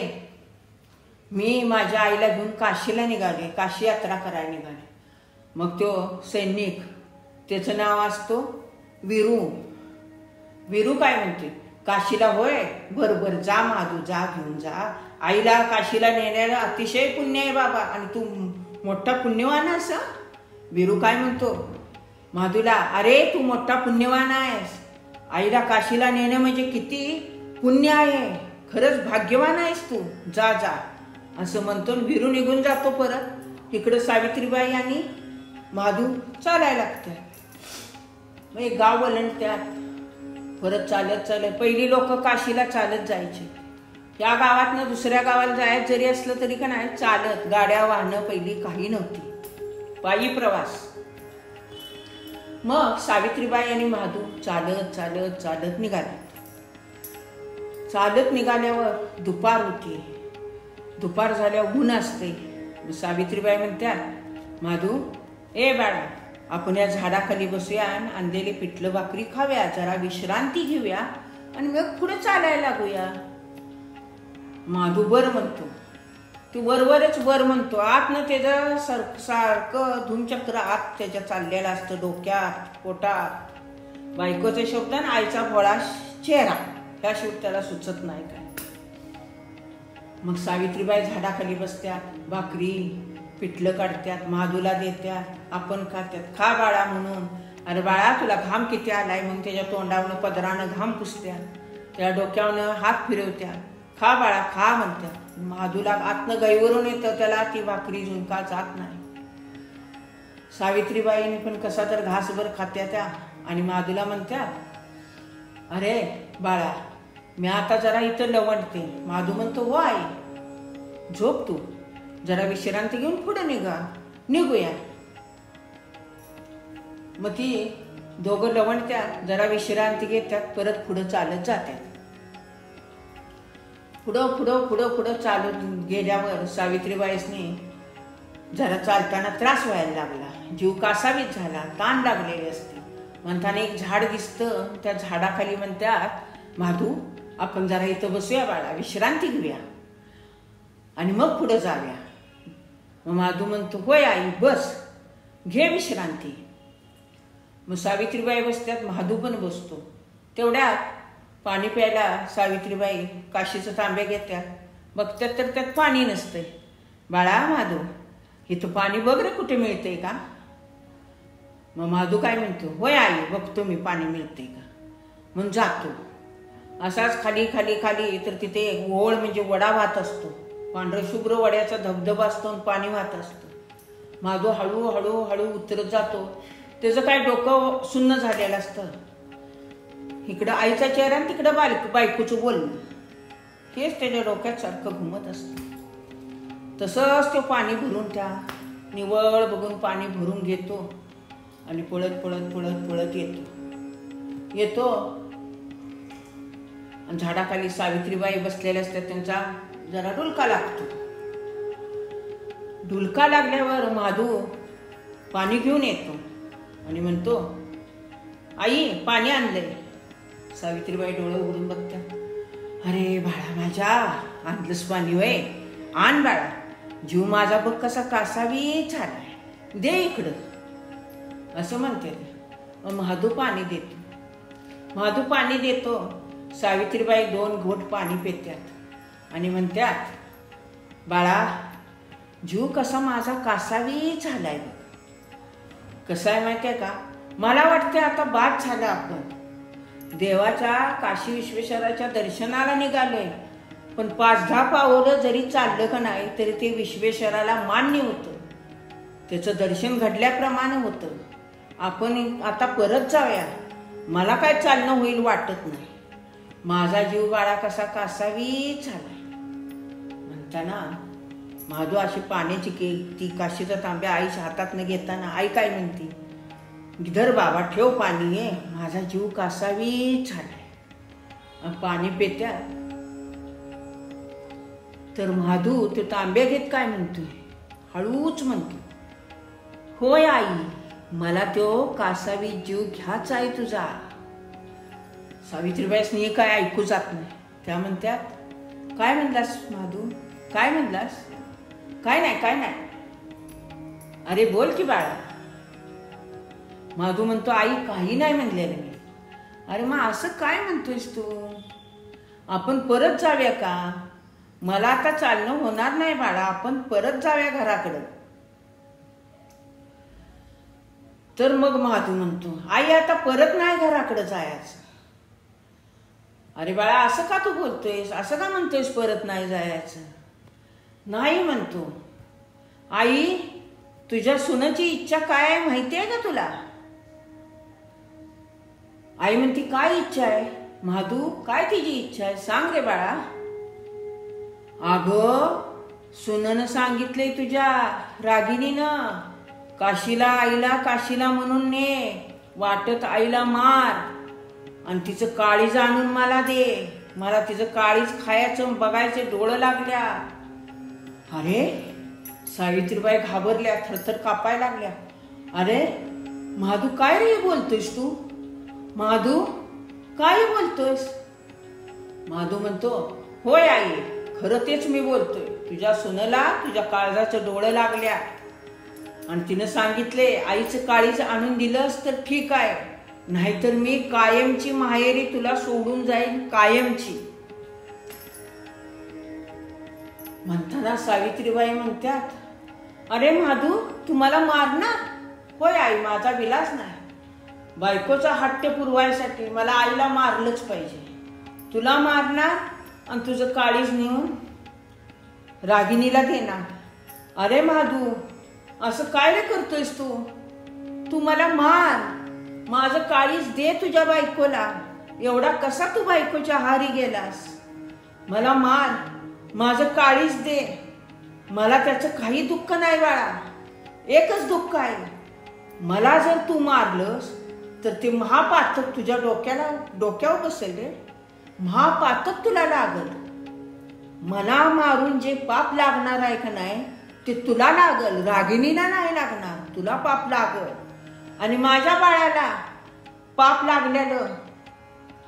मी माझ्या आईला घेऊन काशीला निघाले, काशी यात्रा करायला निघाले. मग तो सैनिक त्याचं नाव असतो विरू. विरू काय म्हणते, काशीला होय, बरोबर जा माधू, जा घेऊन जा. आईला काशीला नेण्याला अतिशय पुण्य आहे बाबा, आणि तू मोठा पुण्यवान आहेस. विरू काय म्हणतो माधूला, अरे तू मोठा पुण्यवान आहेस, आईला काशीला नेणं म्हणजे किती पुण्य आहे, खरंच भाग्यवान आहेस तू, जा जा असं म्हणतो. विरू निघून जातो परत. इकडं सावित्रीबाई आणि माधू चालायला लागतात. मग एक गाव ओलांडतात, परत चालत चालत. पहिली लोक काशीला चालत जायचे. या गावातनं दुसऱ्या गावाला जायचं जरी असलं तरी का नाही चालत. गाड्या वाहनं पहिली काही नव्हती, पायी प्रवास. मग सावित्रीबाई आणि माधू चालत चालत चालत निघाले. चालत निघाल्यावर दुपार होती. दुपार झाल्यावर ऊन असते. सावित्रीबाई म्हणतात, माधू ए बाळा, आपण या झाडाखाली बसूया, आणलेली पिठलं भाकरी खाव्या, जरा विश्रांती घेऊया आणि मग पुढे चालायला लागूया. माधू बर म्हणतो. तू वरवरच वर म्हणतो. आतनं त्याचं सारखं धूमचक्र आत त्याच्या चाललेलं असतं, डोक्यात, पोटात. बायकोचे शब्द आणि आईचा भोळा चेहरा, ह्या शेवट त्याला सुचत नाही काय. मग सावित्रीबाई झाडाखाली बसत्यात, भाकरी पिठलं काढत्यात, माधूला देत्यात, आपण खात्यात. खा बाळा म्हणून. अरे बाळा तुला घाम किती आलाय म्हणून त्याच्या तोंडावनं पदरानं घाम पुसत्यात, त्या डोक्यावनं हात फिरवत्यात. खा बाळा खा म्हणतात. माधूला आतनं गैवरून येतं, त्याला ती भाकरी झुणका जात नाही. सावित्रीबाईंनी पण कसा तर घासभर खात्या त्या, आणि माधूला म्हणत्यात, अरे बाळा मी आता जरा इथं लवणते. माधू म्हणतो, हो आई झोप तू, जरा विश्रांती घेऊन पुढे निघूया. मग ती दोघं लवणत्यात, जरा विश्रांती घेत्यात, परत पुढं चालत जात्यात. पुढं पुढं पुढं पुढं चालत गेल्यावर सावित्रीबाईसनी जरा चालताना त्रास व्हायला लागला, जीव कासावीस झाला, ताण लागलेली असते. म्हणताना एक झाड दिसतं, त्या झाडाखाली म्हणतात, माधू आपण जरा इथं बसूया बाळा, विश्रांती घेऊया आणि मग पुढं जाऊया. मग माधू म्हणतो, होय आई बस, घे विश्रांती. मग सावित्रीबाई बसतात, माधू पण बसतो. तेवढ्यात पाणी प्यायला सावित्रीबाई काशीचं तांबे घेत्या, बघतात तर त्यात पाणी नसतंय. बाळा माधू इथं पाणी बघ रे कुठे मिळतंय का. मग माधू काय म्हणतो, होय आई बघतो मी पाणी मिळतंय का. म्हणून जातो. असाच खाली खाली खाली तर तिथे ओळ म्हणजे वडा वाहत असतो, पांढरं शुभ्र वड्याचा धबधबा असतो आणि पाणी वाहत असतं. माधू हळू हळू हळू उतरत जातो. त्याचं काय डोकं सुन्न झालेलं असतं. इकडं आईचा चेहरा आणि तिकडं बायकोचं बोलणं, हेच त्याच्या डोक्यात सारखं घुमत असतं. तसंच तो पाणी भरून त्या निवळ बघून पाणी भरून घेतो आणि पळत पळत पळत पळत येतो. आणि झाडाखाली सावित्रीबाई बसलेल्या असतात, त्यांचा जरा डुलका लागतो. डुलका लागल्यावर माधू पाणी घेऊन येतो आणि म्हणतो, आई पाणी आणलंय. सावित्रीबाई डोळे उघडून बघतात, अरे बाळा माझ्या आणलंस पाणी वय, आण बाळा, जीव माझा बघ कसा कासावी झालाय, दे इकडं असं म्हणते. माधू पाणी देतो. सावित्रीबाई 2 घोट पाणी पित्यात आणि म्हणतात, बाळा जीव कसा माझा कासावी झालाय बघ. कसं आहे माहितीये का, मला वाटते आता बाद झालं, आपण देवाच्या काशी विश्वेश्वराच्या दर्शनाला निघालोय, पण 5-10 पावलं जरी चाललं का नाही तरी ते विश्वेश्वराला मान्य होतं, त्याचं दर्शन घडल्याप्रमाणे होतं. आपण आता परत जाऊया, मला काय चालणं होईल वाटत नाही, माझा जीव बाळा कसा कासावी झालाय. म्हणताना माधू अशी पाण्याची ती काशीचा तांब्या आईच्या हातातनं घेताना आई काय म्हणते, धर बाबा ठेव पाणी आहे, माझा जीव कासावी झालाय. पाणी पेत्या तर माधू तो तांब्या घेत काय म्हणतोय, हळूच म्हणतो, होय आई मला तो कासावी जीव घ्याच आहे तुझा. सावित्रीबाईसनी काय ऐकू जात नाही. त्या म्हणतात, काय म्हणलास माधू, काय म्हणलास. काय नाही. अरे बोल की बाळा. माधू म्हणतो आई काही नाही म्हणलेलं मी. अरे मग असं काय म्हणतोयस तू? आपण परत जाऊया का? मला आता चालणं होणार नाही बाळा, आपण परत जाऊया घराकडं. तर मग माधू म्हणतो आई आता परत नाही घराकडं जायचं. अरे बाळा असं का तू बोलतोयस, असं का म्हणतोयस परत नाही जायचं? नाही म्हणतो. आई तुझ्या सुनेची इच्छा काय आहे माहिती आहे का तुला? आई म्हणती काय इच्छा आहे? माधू काय तिची इच्छा आहे सांग रे बाळा. अगं सुननं सांगितलंय तुझ्या रागिनीनं, काशीला आईला काशीला म्हणून ने, वाटत आईला मार आणि तिचं काळीज आणून मला दे. मला तिचं काळीज खायचं बघायचं डोळं लागल्या. अरे सावित्रीबाई घाबरल्या, थरथर कापायला लागल्या. अरे माधू काय रे बोलतोयस तू? माधू काय बोलतोयस? माधू म्हणतो होय आई खरं तेच मी बोलतोय. तुझ्या सुनेला तुझ्या काळजाचं डोळं लागल्या आणि तिनं सांगितले आईचं काळीज आणून दिलंस तर ठीक आहे, नाहीतर मी कायमची माहेरी तुला सोडून जाईन, कायमची. म्हणताना सावित्रीबाई म्हणतात अरे माधू तू मला मारणार? होय आई माझा विलास नाही. बायकोचा हट्ट पुरवायसाठी मला आईला मारलंच पाहिजे. तुला मारणार आणि तुझं काळीज नेऊन रागिनीला देणार. अरे माधू असं काय रे करतोयस तू? तू मला मार, माझं काळीज दे तुझ्या बायकोला. एवढा कसा तू बायकोच्या आहारी गेलास? मला मार, माझं काळीज दे. मला त्याचं काही दुःख नाही बाळा, एकच दुःख आहे. मला जर तू मारलंस तर ते महापातक तुझ्या डोक्यावर बसेल रे. महापातक तुला लागल. मला मारून जे पाप लागणार आहे का नाही ते तुला लागल, रागिणीला नाही लागणार. तुला पाप लागल आणि माझ्या बाळाला पाप लागलेलं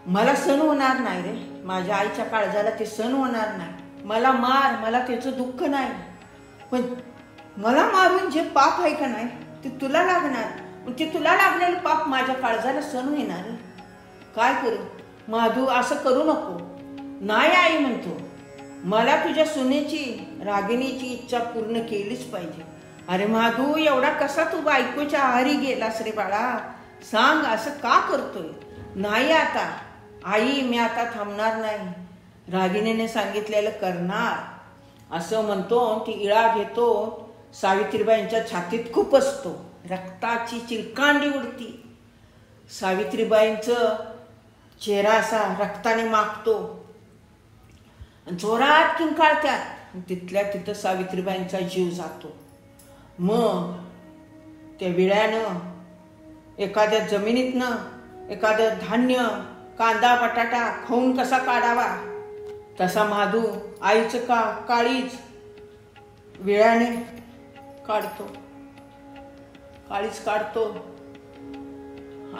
मला सहन होणार नाही रे. माझ्या आईच्या काळजाला ते सहन होणार नाही. मला मार, मला त्याचं दुःख नाही, पण मला मारून जे पाप आहे का नाही ते तुला लागणार. ते तुला लागलेलं पाप माझ्या काळजाला सहन होणार. काय करू? माधू असं करू नको. नाही आई म्हणतो मला तुझ्या सुनेची रागिणीची इच्छा पूर्ण केलीच पाहिजे. अरे माधू एवढा कसा तू बायकोच्या आहारी गेलास रे बाळा? सांग असं का करतोय? नाही आता आई मी आता थांबणार नाही, रागिणीने सांगितलेलं करणार असं म्हणतो. ती इळा घेतो, सावित्रीबाईंच्या छातीत खूप असतो. रक्ताची चिरकांडी उडती. सावित्रीबाईंचं चेहरा असा रक्ताने माखतो आणि जोरात किंकाळत्यात. तिथल्या तिथं सावित्रीबाईंचा जीव जातो. मग त्या विळ्यानं एखाद्या जमिनीतनं एखादं धान्य, कांदा बटाटा खाऊन कसा काढावा तसा माधू आईचं काळीज विळ्याने काढतो. काळीज काढतो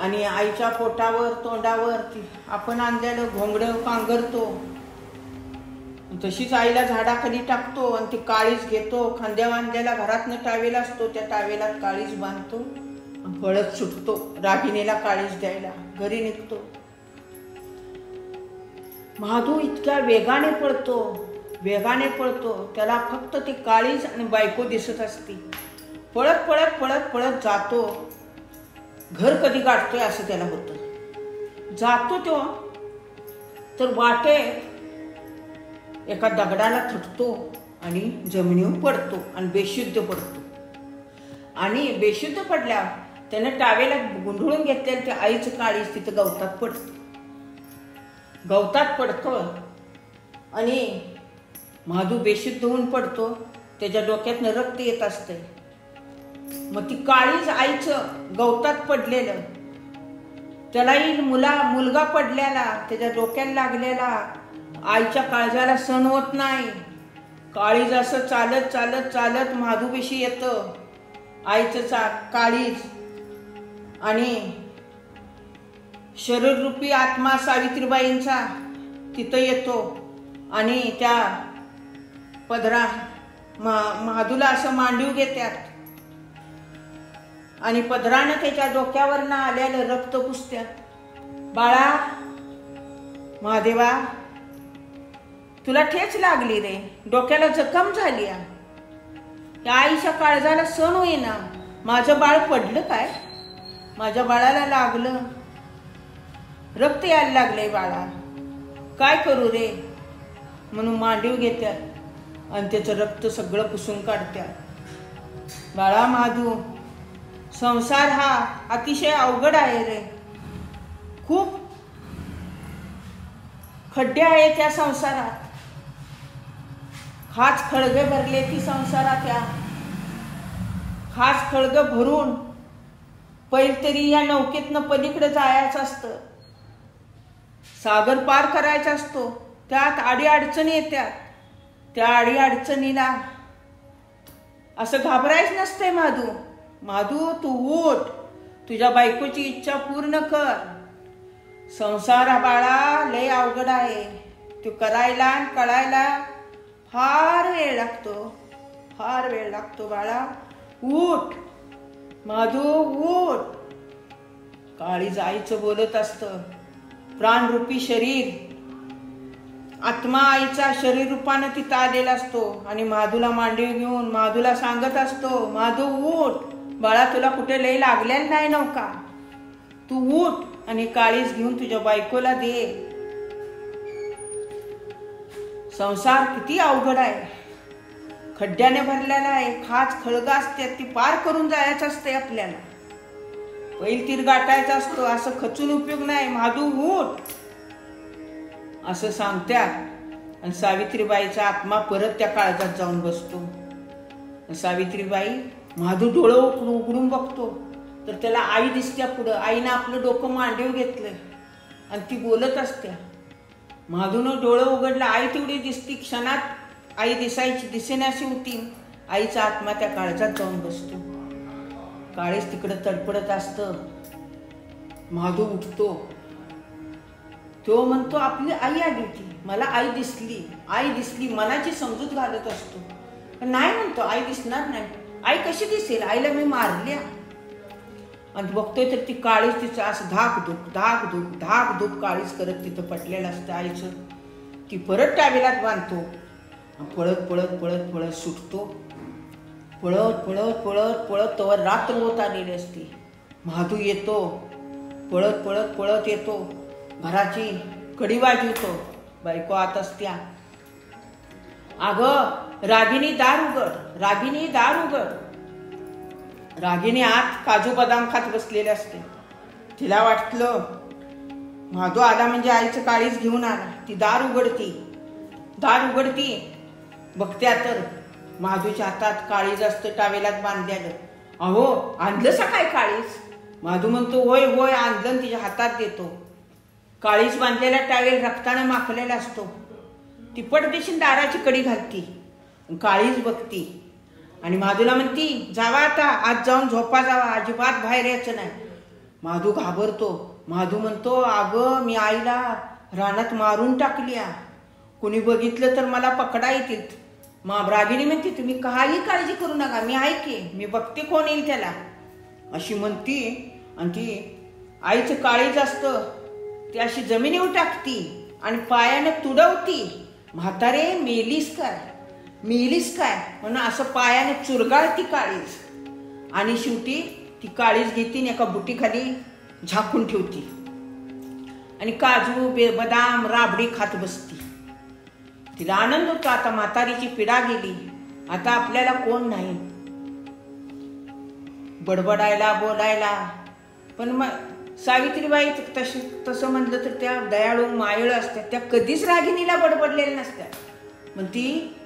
आणि आईच्या पोटावर तोंडावर आपण आणलेलं घोंगडं पांघरतो. तशीच आईला झाडाखाली टाकतो आणि ती काळीज घेतो. खांद्या बांधलेला घरातनं टावेल असतो, त्या टावेलात काळीज बांधतो आणि पळत सुटतो रागिणीला काळीज द्यायला. घरी निघतो. माधू इतक्या वेगाने पळतो, त्याला फक्त ती काळीज आणि बायको दिसत असते. पळत पळत पळत पळत जातो. घर कधी गाठतोय असं त्याला होतं. जातो तो तर वाटे एका दगडाला थटतो आणि जमिनीवर पडतो आणि बेशुद्ध पडतो. आणि बेशुद्ध पडल्यावर त्यानं टावेला गुंढळून घेतलेलं त्या आईचं काळीज तिथं गवतात पडतो आणि माधू बेशुद्ध होऊन पडतो. त्याच्या डोक्यातनं रक्त येत असते. मग ती काळीज आईचं गवतात पडलेलं, त्यालाही मुलगा पडलेला, त्याच्या डोक्याला लागलेला, आईच्या काळजाला सहन होत नाही. काळीज असं चालत चालत चालत माधूपाशी येतं. आईचं काळीज आणि शरीररूपी आत्मा सावित्रीबाईंचा तिथं येतो आणि त्या पदरा माधूला असं मांडीव घेतात आणि पदरानं त्याच्या डोक्यावरनं आलेलं रक्त पुसत्या. बाळा, महादेवा, तुला ठेच लागली रे, डोक्याला जखम झाली. त्या आईच्या काळजाला सण होईना. माझं बाळ पडलं काय? माझ्या बाळाला लागलं, रक्त यायला लागलंय बाळा, काय करू रे? म्हणून मांडीव घेत्यात आणि त्याचं रक्त सगळं पुसून काढत्यात. बाळा माधू, संसार हा अतिशय अवघड आहे रे. खूप खड्डे आहेत त्या संसारात. खास खळगे भरले ती संसारात. त्या खास खळग भरून पहिल तरी या नौकेतनं पलीकडे जायचं असतं, सागर पार करायचा असतो. त्यात आडी अडचणी येतात. त्या आडी अडचणीला असं घाबरायच नसतंय. माधू, माधू, तू उठ, तुझ्या बायकोची इच्छा पूर्ण कर. संसार बाळा लय अवघड आहे. तू करायला आणि कळायला फार वेळ लागतो, फार वेळ लागतो. बाळा उठ, माधू उठ. काळीज आईचं बोलत असतं. प्राणरूपी शरीर, आत्मा आईचा शरीर रूपानं तिथं आलेला असतो आणि माधूला मांडीव घेऊन माधूला सांगत असतो, माधू उठ बाळा, तुला कुठे लय लागलेला नाही नव्हता, तू उठ आणि काळीज घेऊन तुझ्या बायकोला दे. संसार किती अवघड आहे, खड्ड्याने भरलेला आहे. खाच खळग असते, ती पार करून जायचं असते आपल्याला. बैल तीर गाठायचा असतो, असं खचून उपयोग नाही. माधू उठ असं सांगत्या आणि सावित्रीबाईचा आत्मा परत त्या काळजात जाऊन बसतो. सावित्रीबाई, माधू डोळं उघडून बघतो तर त्याला आई दिसत्या पुढं. आईनं आपलं डोकं मांडीव घेतलंय आणि ती बोलत असत्या. माधूनं डोळं उघडलं, आई तेवढी दिसती. क्षणात आई दिसायची, दिसेनाशी होती. आईचा आत्मा त्या काळजात जाऊन बसतो. काळीज तिकडं तडपडत असतं. माधू उठतो. तो म्हणतो, आपली आई आली होती, मला आई दिसली, आई दिसली. मनाची समजूत घालत असतो. पण नाही म्हणतो, आई दिसणार नाही. आई कशी दिसेल? आईला मी मारल्या. आणि बघतोय तर ती काळीज तिचं असं धाकधूक धाकधूक धाकधूक काळीज करत तिथं पटलेलं असतं आईचं. ती परत टावेलात बांधतो. पळत पळत पळत पळत सुटतो. पळत पळत पळत पळत तवर रात्र होत आलेली असते. माधू येतो, पळत पळत पळत येतो. घराची कडी वाजवतो. बायको आत असत्या. अगं रागिनी, दार उघड, रागिनी दार उघड. रागिनी आत काजू बदाम खात बसलेले असते. तिला वाटलं माधू आला म्हणजे आईचं काळीज घेऊन आला. ती दार उघडती. दार उघडती, बघत्या तर माधूच्या हातात काळीज असतं, टावेलात बांधलेलं. अहो आणलं सकाळी काळीज? माधू म्हणतो, होय होय आणलं. तिच्या हातात देतो. काळीज बांधलेला टावेल रक्ताने माखलेला असतो. ती पटदिशी दाराची कडी घालती, काळीज बघती आणि माधूला म्हणती, जावा आता, आज जाऊन झोपा जावा, अजिबात बाहेर यायचं नाही. माधू घाबरतो. माधू म्हणतो, अगं मी आईला रानात मारून टाकल्या, कुणी बघितलं तर मला पकडा येतील. रागिनी म्हणते, तुम्ही काही काळजी करू नका, मी आहे की, मी बघते कोण येईल त्याला, अशी म्हणती. आणि ती आईचं काळीज असतं ती अशी जमिनीवर टाकती आणि पायाने तुडवती. म्हातारे मेलीस काय, मेलीस काय म्हणून असं पायाने चुरगाळती काळीज. आणि शेवटी ती काळीज घेती एका बुटीखाली झाकून ठेवती आणि काजू बदाम राबडी खात बसती. तिला आनंद होतो, आता म्हातारीची पिढा गेली, आता आपल्याला कोण नाही बडबडायला बोलायला. पण मग सावित्रीबाई तसं म्हणलं तर त्या दयाळू मायळ असतात, त्या कधीच रागिणीला बडबडलेल्या नसतात. मग ती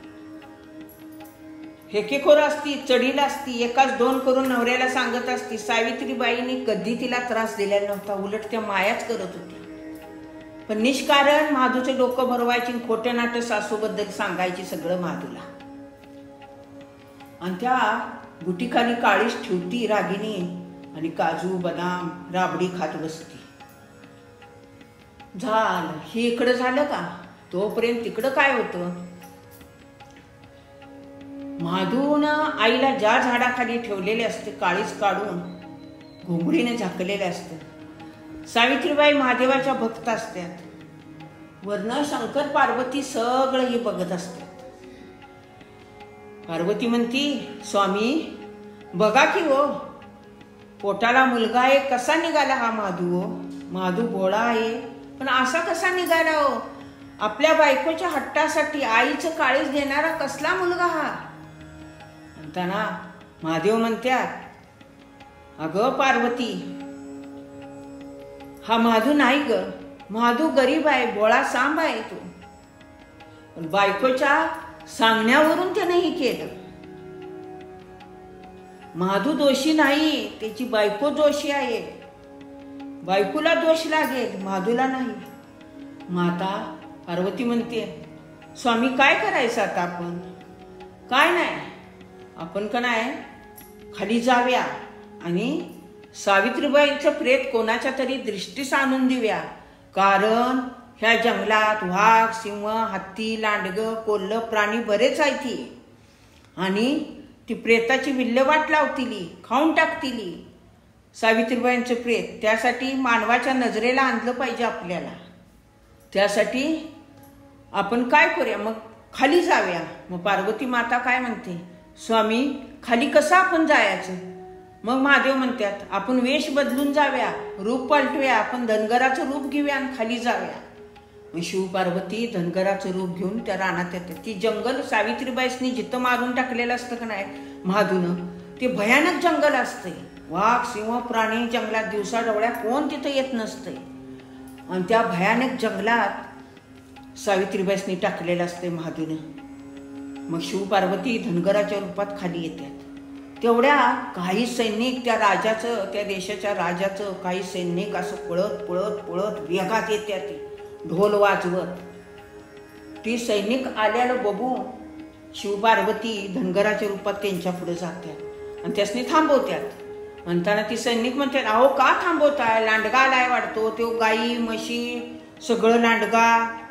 हेकेखोर असती, चढीला असती, एकाच दोन करून नवऱ्याला सांगत असती. सावित्रीबाईंनी कधी तिला त्रास दिलेला नव्हता, उलट त्या मायाच करत होत्या. पण निष्कारण माधूचं डोकं भरवायची, खोटं नाटं सासूबद्दल सांगायची सगळं माधूला. आणि त्या गुटीखाली काळीच ठेवती रागिणी आणि काजू बदाम राबडी खात बसती. झालं हे इकडं झालं का, तोपर्यंत तिकडं काय होतं. माधून आईला ज्या झाडाखाली ठेवलेले असते काळीज काढून घोंगडीने झाकलेलं असतं. सावित्रीबाई महादेवाच्या भक्त असतात. वर्ण शंकर पार्वती सगळं हे बघत असतात. पार्वती म्हणती, स्वामी बघा की हो, पोटाला मुलगा आहे, कसा निघाला हा माधू हो. माधू भोळा आहे, पण असा कसा निघाला हो. आपल्या बायकोच्या हट्टासाठी आईचं काळीज देणारा कसला मुलगा हा. म्हणताना महादेव म्हणतात, अगं पार्वती, हा माधू नाही ग. माधू गरीब आहे, भोळा सांब आहे तो. पण बायकोच्या सांगण्यावरून त्याने हे केलं. माधू दोषी नाही, त्याची बायको दोषी आहे. बायकोला दोष लागेल, माधूला नाही. माता पार्वती म्हणते, स्वामी काय करायचं आता आपण. काय नाही, आपण का नाही खाली जाऊया आणि सावित्रीबाईंचं प्रेत कोणाच्या तरी दृष्टीस आणून देऊया. कारण ह्या जंगलात वाघ, सिंह, हत्ती, लांडगं, कोल्ह प्राणी बरेच आहेत ती. आणि ती प्रेताची विल्हेवाट लावतील, खाऊन टाकतील सावित्रीबाईंचं प्रेत. त्यासाठी मानवाच्या नजरेला आणलं पाहिजे आपल्याला. त्यासाठी आपण काय करूया, मग खाली जाऊया. मग पार्वती माता काय म्हणते, स्वामी खाली कसं आपण जायचं. मग महादेव म्हणतात, आपण वेश बदलून जाव्या, रूप पलटूया, आपण धनगराचं रूप घेऊया आणि खाली जाव्या. मग शिव पार्वती धनगराचं रूप घेऊन त्या रानात येतात. ती जंगल सावित्रीबाईसनी जिथं मारून टाकलेलं असतं का नाही महादूनं, ते भयानक जंगल असते. वाघ, सिंह, प्राणी जंगलात दिवसा डोळ्या कोण तिथं येत नसते. आणि त्या भयानक जंगलात सावित्रीबाईसनी टाकलेलं असते महादूनं. मग शिव पार्वती धनगराच्या रूपात खाली येतात. तेवढ्या काही सैनिक त्या राजाचं, त्या देशाच्या राजाचं काही सैनिक असं पळत पळत पळत वेगात येतात, ढोल वाजवत. ती सैनिक आल्याला बघून शिव पार्वती धनगराच्या रूपात त्यांच्या पुढे जातात आणि त्यासनी थांबवतात. म्हणताना ती सैनिक म्हणतात, अहो का थांबवताय, लांडगा आलाय वाटतो. तो गाई म्हशी सगळं लांडगा,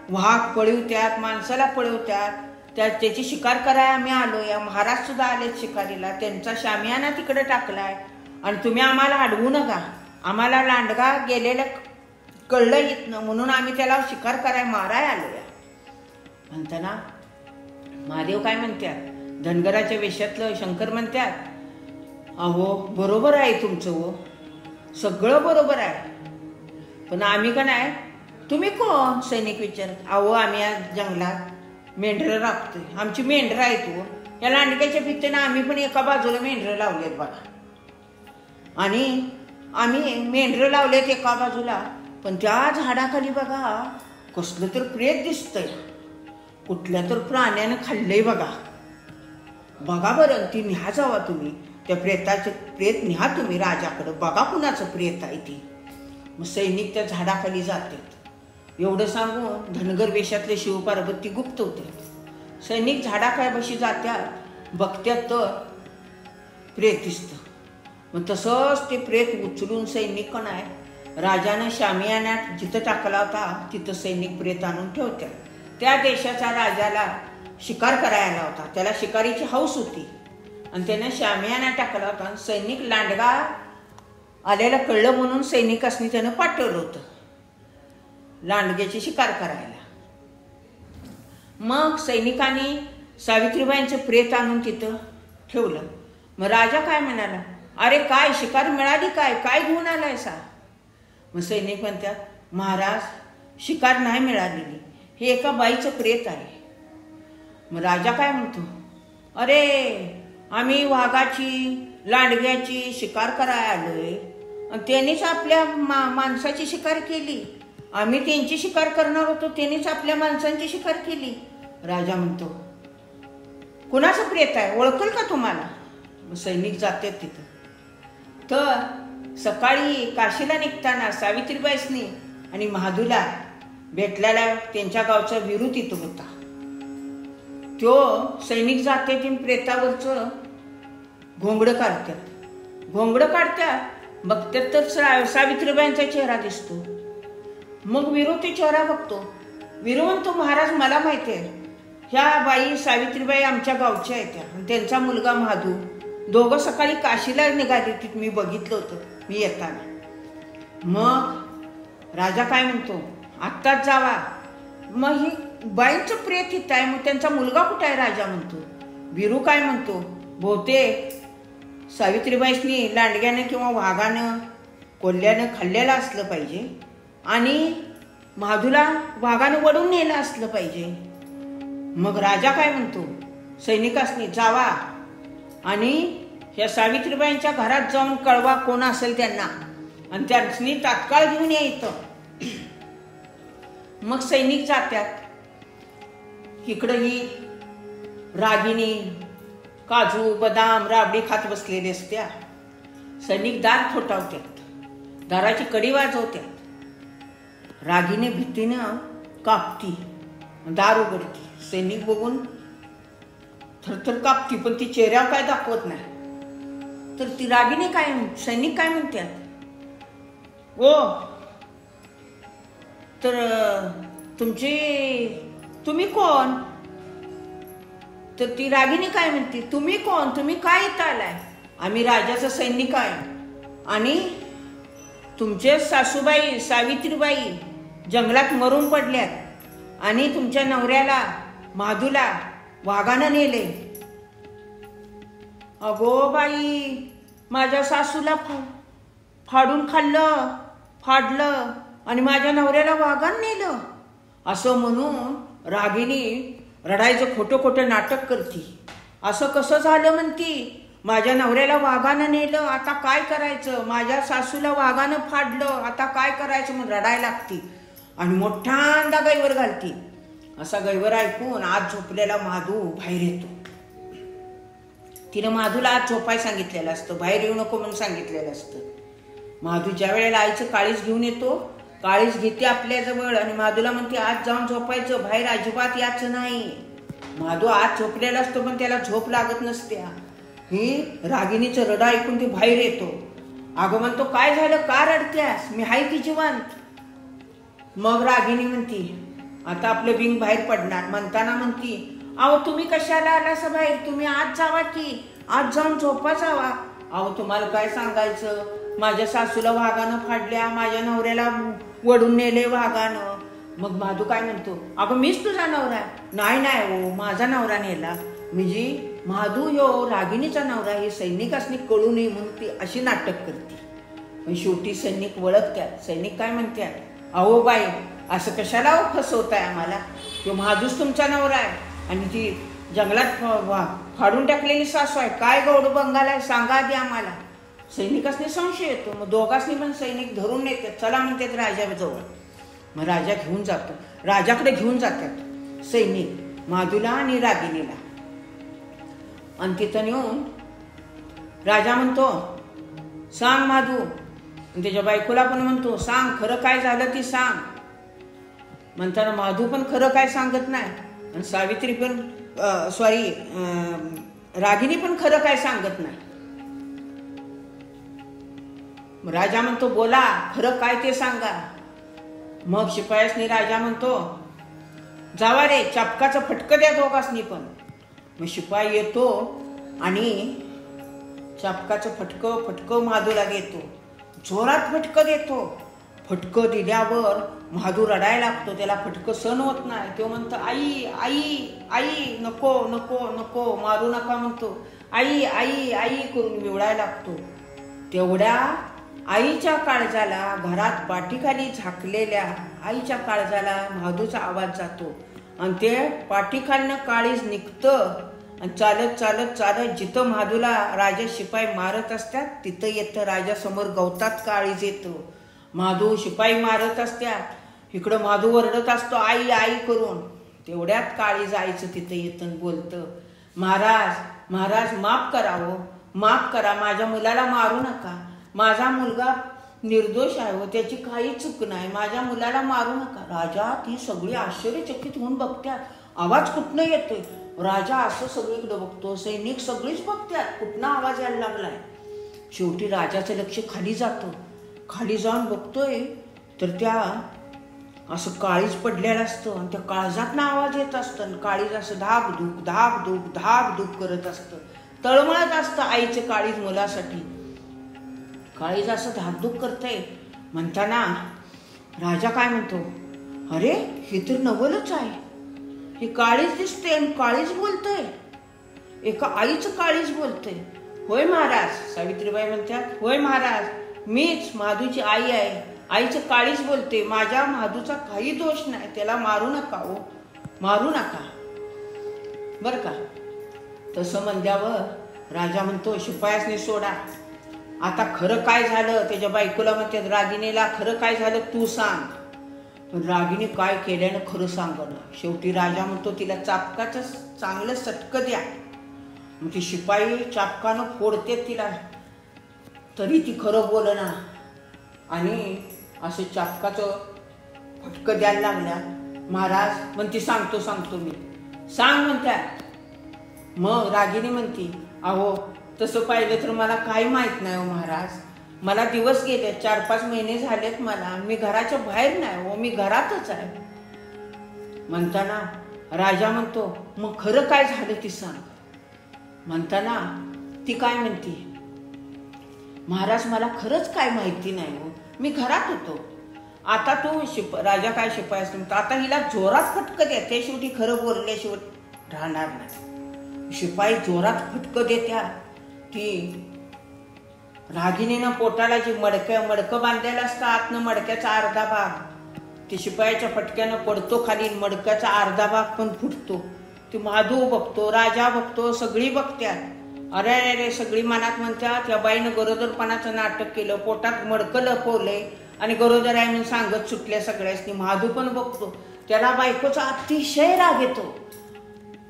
वाघ पळवत्यात, माणसाला पळवत्यात. त्याची शिकार कराय आम्ही आलोय. महाराज सुद्धा आलेत शिकारीला, त्यांचा शामियाना तिकडे टाकलाय आणि तुम्ही आम्हाला अडवू नका. आम्हाला लांडगा गेलेलं कळलं इथनं, म्हणून आम्ही त्याला शिकार कराय माराय आलोय. म्हणताना महादेव काय म्हणतात, धनगराच्या वेशातलं शंकर म्हणतात, अहो बरोबर आहे तुमचं हो, सगळं बरोबर आहे. पण आम्ही का नाही, तुम्ही कोण सैनिक विचारत. अहो आम्ही या जंगलात मेंढरं राखतोय, आमची मेंढरं आहे तू. या लांडग्याच्या भित्तीनं आम्ही पण एका बाजूला मेंढरं लावलेत बघा. आणि आम्ही मेंढरं लावलेत एका बाजूला, पण त्या झाडाखाली बघा कसलं तर प्रेत दिसतंय. कुठल्या तर प्राण्यानं खाल्लंय बघा. बघा बरं, ती न्या जावा तुम्ही, त्या प्रेताचं प्रेत न्या तुम्ही राजाकडं, बघा कुणाचं प्रेत आहे ती. मग सैनिक त्या झाडाखाली जातात. एवढं सांगून धनगर वेशातले शिव पार्वती गुप्त होते. सैनिक झाडाखाली जात्यात, बघत्यात तर प्रेत दिसतं. मग तसंच ते प्रेत उचलून सैनिक कोण आहे राजानं शामियानात जिथं टाकला होता तिथं सैनिक प्रेत आणून ठेवत्यात. त्या देशाच्या राजाला शिकार करायला होता, त्याला शिकारीची हौस होती आणि त्यानं शामियाना टाकला होता. सैनिक लांडगा आलेला कळलं म्हणून सैनिकांनी त्यानं पाठवलं होतं लांडग्याची शिकार करायला. मग सैनिकांनी सावित्रीबाईंचं प्रेत आणून तिथं ठेवलं. मग राजा काय म्हणाला, अरे काय शिकार मिळाली, काय काय घेऊन आलाय सा. मग सैनिक म्हणतात, महाराज शिकार नाही मिळालेली, हे एका बाईचं प्रेत आहे. मग राजा काय म्हणतो, अरे आम्ही वाघाची लांडग्याची शिकार करायला आलोय आणि त्यांनीच आपल्या माणसाची शिकार केली. आम्ही त्यांची शिकार करणार होतो, त्यांनीच आपल्या माणसांची शिकार केली. राजा म्हणतो, कुणाचं प्रेत आहे, ओळखल का तुम्हाला. मग सैनिक जातात तिथं. तर सकाळी काशीला निघताना सावित्रीबाईसनी आणि महादूला भेटल्याला त्यांच्या गावचा विरू तिथं होता. तो सैनिक जाते तीन प्रेतावरचं घोंगडं काढतात. घोंगडं काढतात, बघतात तर सावित्रीबाईंचा चेहरा दिसतो. मग विरू ते चेहरा बघतो. विरू म्हणतो, महाराज मला माहिती आहे, ह्या बाई सावित्रीबाई आमच्या गावच्या आहेत आणि त्यांचा मुलगा महादू, दोघं सकाळी काशीला निघाले तिथे, मी बघितलं होतं. मी येताना. मग राजा काय म्हणतो, आत्ताच जावा. मग ही बाईंचं प्रेत हित आहे, मग त्यांचा मुलगा कुठे आहे राजा म्हणतो. वीरू काय म्हणतो, बहुतेक सावित्रीबाईंनी लांडग्यानं किंवा वाघानं कोल्ह्यानं खाल्लेलं असलं पाहिजे आणि माधूला वाघानं वडून नेलं असलं पाहिजे. मग राजा काय म्हणतो, सैनिकांनी जावा आणि या सावित्रीबाईंच्या घरात जाऊन कळवा कोण असेल त्यांना आणि त्यांनी तात्काळ घेऊन यायचं. मग सैनिक जात्यात. इकडं ही रागिनी काजू बदाम राबडी खात बसलेले असत्या. सैनिक दार ठोठावत्यात, दाराची कडी वाजवत्यात. रागिनी भीतीनं कापती, दार उघडती. सैनिक बघून थरथर कापती, पण ती चेहऱ्यावर काय दाखवत नाही. तर ती रागिनी काय, सैनिक काय म्हणतात, ओ तर तुम्ही कोण. तर ती रागिनी काय म्हणते, तुम्ही कोण, तुम्ही काय इथं आलाय. आम्ही राजाचं सैनिक आहे आणि तुमचे सासूबाई सावित्रीबाई जंगलात मरून पडल्यात आणि तुमच्या नवऱ्याला माधूला वाघानं नेले. अगो बाई, माझ्या सासूला फाडून खाल्लं, फाडलं आणि माझ्या नवऱ्याला वाघानं नेलं. असं म्हणून रागिनी रडायचं खोटं खोटं नाटक करती. असं कसं झालं म्हणती, माझ्या नवऱ्याला वाघानं नेलं, आता काय करायचं, माझ्या सासूला वाघानं फाडलं, आता काय करायचं म्हणून रडायला लागती आणि मोठ्यांदा गैवर घालती. असा गैवर ऐकून आज झोपलेला माधू बाहेर येतो. तिनं माधूला आज झोपाय सांगितलेलं असतं, बाहेर येऊ नको म्हणून सांगितलेलं असतं. माधू ज्या वेळेला आईचं काळीज घेऊन येतो, काळीज घेते आपल्याजवळ आणि माधूला म्हणते आज जाऊन झोपायचं, बाहेर अजिबात यायचं नाही. माधू आज झोपलेला असतो पण त्याला झोप लागत नसत्या. ही रागिनीचं रडा ऐकून ती बाहेर येतो. अगं म्हणतो, काय झालं, का रडत्यास, मी हाय की जिवंत. मग रागिनी म्हणती, आता आपलं बिंग बाहेर पडणार. म्हणताना म्हणती, अहो तुम्ही कशाला आलास बाहेर, तुम्ही आज जावा की, आज जाऊन झोपा जावा. अहो तुम्हाला काय सांगायचं, माझ्या सासूला वाघानं फाडल्या, माझ्या नवऱ्याला वडून नेले वाघानं. मग माधू काय म्हणतो, अगं मीच तुझा नवरा. नाही नाही हो, माझा नवरा नेला. म्हणजे माधू हो रागिनीचा नवरा हे सैनिकांनी कळू नये म्हणून ती अशी नाटक करते. पण शेवटी सैनिक वळखत्यात. सैनिक काय म्हणतात, अहो बाई असं कशाला फसवताय आम्हाला, तो माधूच तुमचा नवरा आहे आणि ती जंगलात फाडून टाकलेली सासू आहे, काय गौड बंगाल आहे सांगा आधी आम्हाला. सैनिकांनी संशय येतो. मग दोघांनी पण सैनिक धरून नेतात, चला म्हणतात राजाजवळ. मग राजा घेऊन जातो, राजाकडे घेऊन जातात सैनिक माधूला आणि रागिनीला. आणि तिथं नेऊन राजा म्हणतो, सांग माधू. आणि त्याच्या बायकोला पण म्हणतो, सांग खरं काय झालं ती सांग. म्हणताना माधू पण खरं काय सांगत नाही आणि सावित्री पण रागिनी पण खरं काय सांगत नाही. राजा म्हणतो, बोला खरं काय ते सांगा. मग शिपायासनी राजा म्हणतो, जावा रे चापकाचं फटकं द्या दोघांनी पण. मग शिपाई येतो आणि चापकाचं फटकं माधूला देतो, जोरात फटकं देतो. फटकं दिल्यावर माधू रडायला लागतो, त्याला फटकं सहन होत नाही. तो म्हणतो, आई आई आई, नको नको नको, मारू नका म्हणतो. आई आई आई करून विवळायला लागतो. तेवढ्या आईच्या काळजाला, घरात पाठीखाली झाकलेल्या आईच्या काळजाला माधूचा आवाज जातो आणि ते पाठीखालनं काळीज निघतं आणि चालत चालत चालत जिथं माधूला राजा शिपाई मारत असतात तिथं येतं. राजासमोर गवतात काळीज येतो. माधू शिपाई मारत असतात, इकडं माधू वरडत असतो आई आई करून. तेवढ्यात काळीज आईचं तिथं येतं, बोलतं, महाराज महाराज माफ करावं, माफ करा, माझ्या मुलाला मारू नका, माझा मुलगा निर्दोष आहे व त्याची काही चूक नाही, माझ्या मुलाला मारू नका. राजा ती सगळी आश्चर्यचकित होऊन बघतात, आवाज कुठनं येतोय. राजा असं सगळीकडे बघतो, सैनिक सगळीच बघतात कुठनं आवाज यायला लागलाय. शेवटी राजाचं लक्ष खाली जातं. खाली जाऊन बघतोय तर त्या असं काळीज पडलेलं असतं आणि त्या काळजातनं आवाज येत असतं आणि काळीज असं धाकधूक धाकधूक धाकधूक करत असतं, तळमळत असतं आईचे काळीज मुलासाठी. काळीज असं धाकधूक करतंय. म्हणताना राजा काय म्हणतो, अरे हे तर नवलच आहे, हे काळीज दिसते आणि काळीज बोलतंय, एका आईचं काळीज बोलतंय. होय महाराज. सावित्रीबाई म्हणतात, होय महाराज, मीच माधूची आई आहे, आईचं काळीज बोलते, माझ्या माधूचा काही दोष नाही, त्याला मारू नका, हो मारू नका बर का. तसं म्हणल्यावर राजा म्हणतो, शिपायासनी सोडा, आता खरं काय झालं. त्याच्या बायकोला म्हणतात, रागिणीला खरं काय झालं तू सांग. पण रागिणी काय केल्यानं खरं सांगणं. शेवटी राजा म्हणतो, तिला चापकाचं चांगलं सटकं द्या. मग ती शिपाई चापकानं फोडते तिला, तरी ती खरं बोलना आणि असं चापकाचं फटकं द्यायला लागल्या. महाराज म्हणती, सांगतो सांगतो मी, सांग म्हणत्यात. मग रागिणी म्हणती, अहो तसं पाहिलं तर मला काही माहीत नाही हो महाराज, मला दिवस गेले, 4-5 महिने झालेत मला, मी घराच्या बाहेर नाही हो, मी घरातच आहे. म्हणताना राजा म्हणतो, मग खरं काय झालं ती सांग. म्हणताना ती काय म्हणती, महाराज मला खरंच काय माहिती नाही हो, मी घरात होतो. आता तू राजा काय शिपाई म्हणतो, आता हिला जोरात फटकं द्या, ते शेवटी खरं बोलल्याशिवाय राहणार नाही. शिपाई जोरात फटकं देत्या. ती रागिणीनं पोटाला जी मडकं बांधलेलं असतं आतनं, मडक्याचा अर्धा भाग ती शिपायाच्या फटक्यानं पडतो खाली, मडक्याचा अर्धा भाग पण फुटतो. ती माधू बघतो, राजा बघतो, सगळी बघत्यात. अरे अरे सगळी मनात म्हणतात, या बाईनं गरोदरपणाचं नाटक केलं, पोटात मडकं लपवलंय आणि गरोदर आहे म्हणून सांगत सुटल्या सगळ्यासनी. माधू पण बघतो, त्याला बायकोचा अतिशय राग येतो.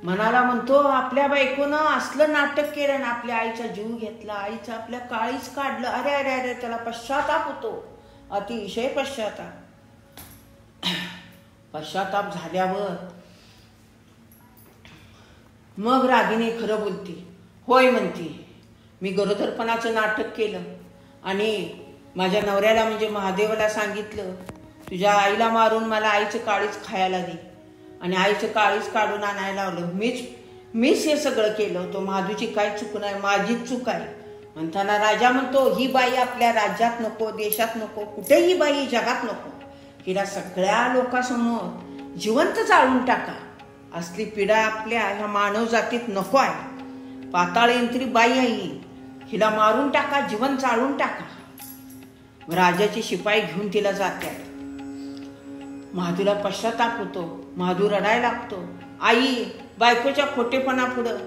मनाला म्हणतो, आपल्या बायकोनं असलं नाटक केलं ना, आपल्या आईचा जीव घेतला, आईचा आपल्या काळीच काढलं. अरे अरे अरे त्याला पश्चाताप होतो, अतिशय पश्चाताप झाल्यावर मग रागिणी खरं बोलती. होय म्हणती, मी गरोदरपणाचं नाटक केलं आणि माझ्या नवऱ्याला म्हणजे महादेवाला सांगितलं, तुझ्या आईला मारून मला आईचं काळीच खायला दे, आणि आईचं काळीच काढून आणायला लावलं. मीच हे सगळं केलं होतं, माधूची काय चूक नाही, माझीच चूक आहे. म्हणताना राजा म्हणतो, ही बाई आपल्या राज्यात नको, देशात नको, कुठेही बाई जगात नको, हिला सगळ्या लोकांसमोर जिवंत जाळून टाका. असली पिढा आपल्या ह्या मानव जातीत नको आहे. पाताळ यंत्री बाई आहे, हिला मारून टाका, जीवन जाळून टाका. राजाची शिपाई घेऊन तिला जात्यात. माधूला पश्चाताप होतो, माधू रडायला लागतो. आई, बायकोच्या खोटेपणा पुढं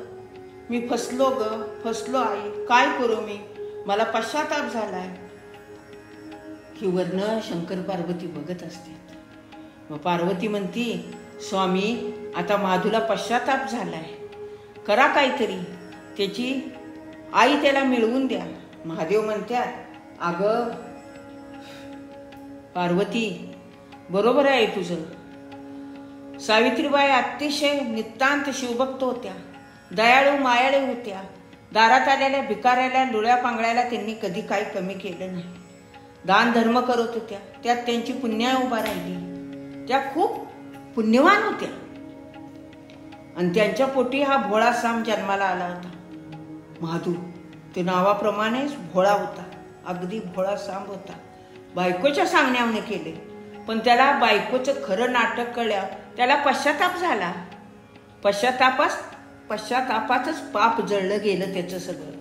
मी फसलो आई, काय करू मी, मला पश्चाताप झालाय. ही वर्ण शंकर पार्वती बघत असतात. मग पार्वती म्हणती, स्वामी आता माधूला पश्चाताप झालाय, करा काहीतरी, त्याची आई त्याला मिळवून द्या. महादेव म्हणतात, अगं पार्वती बरोबर आहे तुझं. सावित्रीबाई अतिशय नितांत शिवभक्त होत्या, दयाळू मायाळू होत्या. दारात आलेल्या भिकाऱ्याला, लुळ्या पांगळ्याला त्यांनी कधी काही कमी केलं नाही. दान धर्म करत होत्या, त्यात त्यांची पुण्य उभा राहिली. त्या खूप पुण्यवान होत्या आणि त्यांच्या पोटी हा भोळा साम जन्माला आला होता. माधू ते नावाप्रमाणेच भोळा होता, अगदी भोळा साम होता. बायकोच्या सांगण्याने केले, पण त्याला बायकोचं खरं नाटक कळल्या त्याला पश्चाताप झाला. पश्चातापातच पाप जळलं गेलं त्याचं सगळं.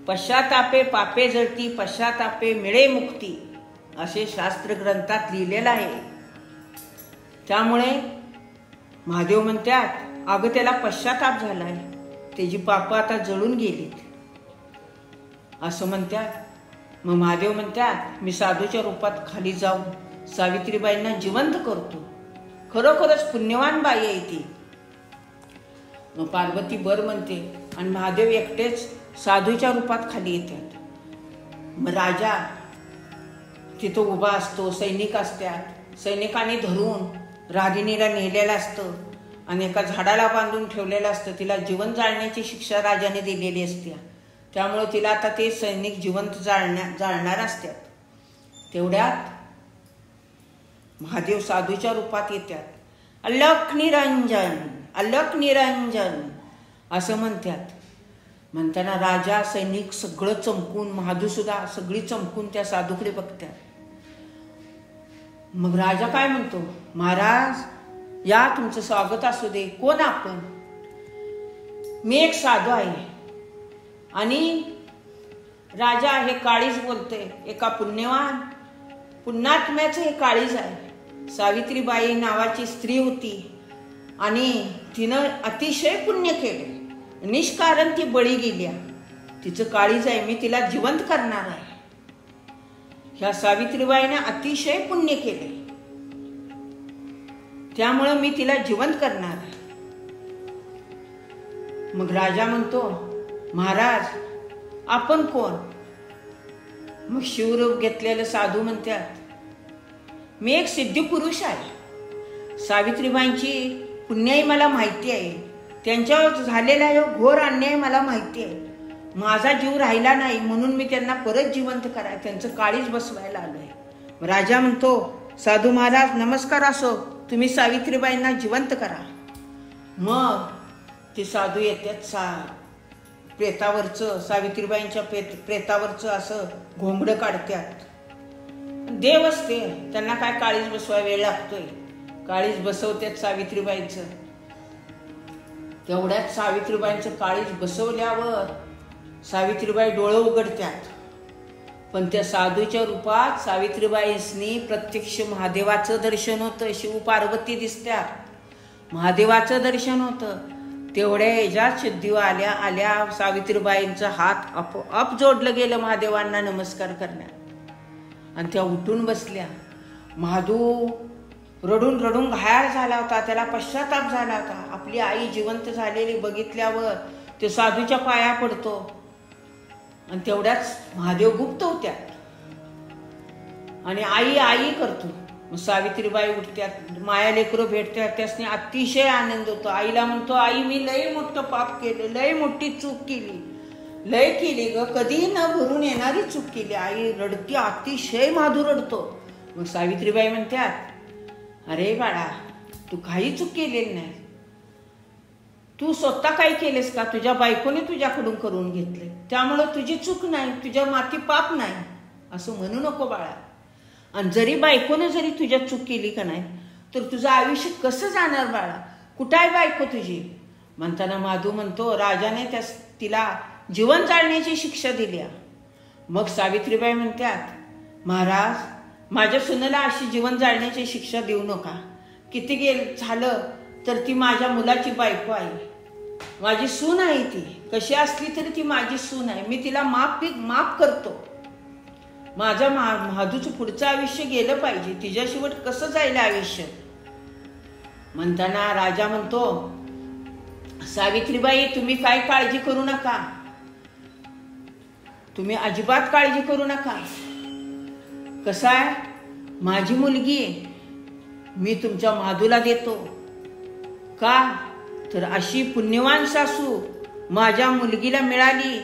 पश्चातापे पापे जळती, पश्चातापे मिळे मुक्ती, असे शास्त्र ग्रंथात लिहिलेलं आहे. त्यामुळे महादेव म्हणतात, अगं त्याला पश्चाताप झालाय, त्याची पापं आता जळून गेलीत असं म्हणतात. मग महादेव म्हणतात, मी साधूच्या रूपात खाली जाऊन सावित्रीबाईंना जिवंत करतो. खरोखरच पुण्यवान बाई आहे ती. मग पार्वती बर म्हणते आणि महादेव एकटेच साधूच्या रूपात खाली येतात. मग राजा तिथं उभा असतो, सैनिक असतात, सैनिकांनी धरून रागिणीला नेलेलं असतं आणि एका झाडाला बांधून ठेवलेलं असतं. तिला जीवन जाळण्याची शिक्षा राजाने दिलेली असते, त्यामुळे तिला आता ते सैनिक जिवंत जाळणार असतात. तेवढ्यात महादेव साधूच्या रूपात येतात. अलख निरंजन, अलख निरंजन असं म्हणतात. म्हणताना राजा सैनिक सगळं चमकून, महादूसुद्धा सगळी चमकून त्या साधूकडे बघतात. मग राजा काय म्हणतो, महाराज या, तुमचं स्वागत असू दे. कोण आपण? मी एक साधू आहे. आणि राजा हे काळीज बोलते, एका पुण्यवान पुण्यात्म्याचं हे काळीज आहे. सावित्रीबाई नावाची स्त्री होती आणि तिनं अतिशय पुण्य केले. निष्कारण ती बळी गेल्या. तिचं काळीज आहे, मी तिला जिवंत करणार आहे. ह्या सावित्रीबाईने अतिशय पुण्य केले, त्यामुळं मी तिला जिवंत करणार आहे. मग राजा म्हणतो, महाराज आपण कोण? मग शिवरूप घेतलेलं साधू म्हणतात, मी एक सिद्धी पुरुष आहे. सावित्रीबाईंची पुण्याई मला माहिती आहे. त्यांच्यावर झालेला घोर अन्याय मला माहिती आहे. माझा जीव राहिला नाही म्हणून मी त्यांना परत जिवंत कराय, त्यांचं काळीज बसवायला आलोय. राजा म्हणतो, साधू महाराज नमस्कार असो, तुम्ही सावित्रीबाईंना जिवंत करा. मग ते साधू येतात, प्रेतावरचं, सावित्रीबाईंच्या प्रेतावरचं असं घोंगडं काढतात. देव असते, त्यांना काय काळीज बसवाय वेळ लागतोय. काळीज बसवतात सावित्रीबाईंचं. तेवढ्यात सावित्रीबाईंचं काळीज बसवल्यावर सावित्रीबाई डोळं उघडतात. पण त्या साधूच्या रूपात सावित्रीबाईंनी प्रत्यक्ष महादेवाचं दर्शन होतं. शिव पार्वती दिसत्या, महादेवाचं दर्शन होतं. तेवढ्या ह्याच्यात शुद्धी आल्या आल्या सावित्रीबाईंचा हात आपोआप जोडलं गेलं महादेवांना नमस्कार करण्यात. आणि त्या उठून बसल्या. महादेव रडून रडून घायाळ झाला होता, त्याला पश्चाताप झाला होता. आपली आई जिवंत झालेली बघितल्यावर ते साधूच्या पाया पडतो. आणि तेवढ्याच महादेव गुप्त होत्या आणि आई आई करतो. मग सावित्रीबाई उठत्यात, माया लेकरं भेटतात, त्यासने अतिशय आनंद होतो. आईला म्हणतो, आई मी लय मोठं पाप केलं, लय मोठी चूक केली, लय केली ग, कधी न भरून येणारी चूक केली. आई रडती, अतिशय महादू रडतो. मग सावित्रीबाई म्हणतात, अरे बाळा तू काही चूक केलेली नाही. तू स्वतः काही केलेस का? तुझ्या बायकोने तुझ्याकडून करून घेतले, त्यामुळं तुझी चूक नाही, तुझ्या माती पाप नाही असं म्हणू नको बाळा. आणि जरी बायकोने जरी तुझ्या चूक केली का नाही तर तुझं आयुष्य कसं जाणार बाळा? कुठं आहे बायको तुझी? म्हणताना माधू म्हणतो, राजाने तिला जीवन जाळण्याची शिक्षा दिली. मग सावित्रीबाई म्हणतात, महाराज माझ्या सुनेला अशी जीवन जाळण्याची शिक्षा देऊ नका. किती झालं तर ती माझ्या मुलाची बायको आहे, माझी सून आहे. ती कशी असली तरी ती माझी सून आहे. मी तिला माफ करतो. माझं महादूचं पुढचं आयुष्य गेलं पाहिजे, तिच्याशिवाय कसं जायला आयुष्य? म्हणताना राजा म्हणतो, सावित्रीबाई तुम्ही काय काळजी करू नका, तुम्ही अजिबात काळजी करू नका. कसं आहे, माझी मुलगी मी तुमच्या माधूला देतो. का तर अशी पुण्यवान सासू माझ्या मुलगीला मिळाली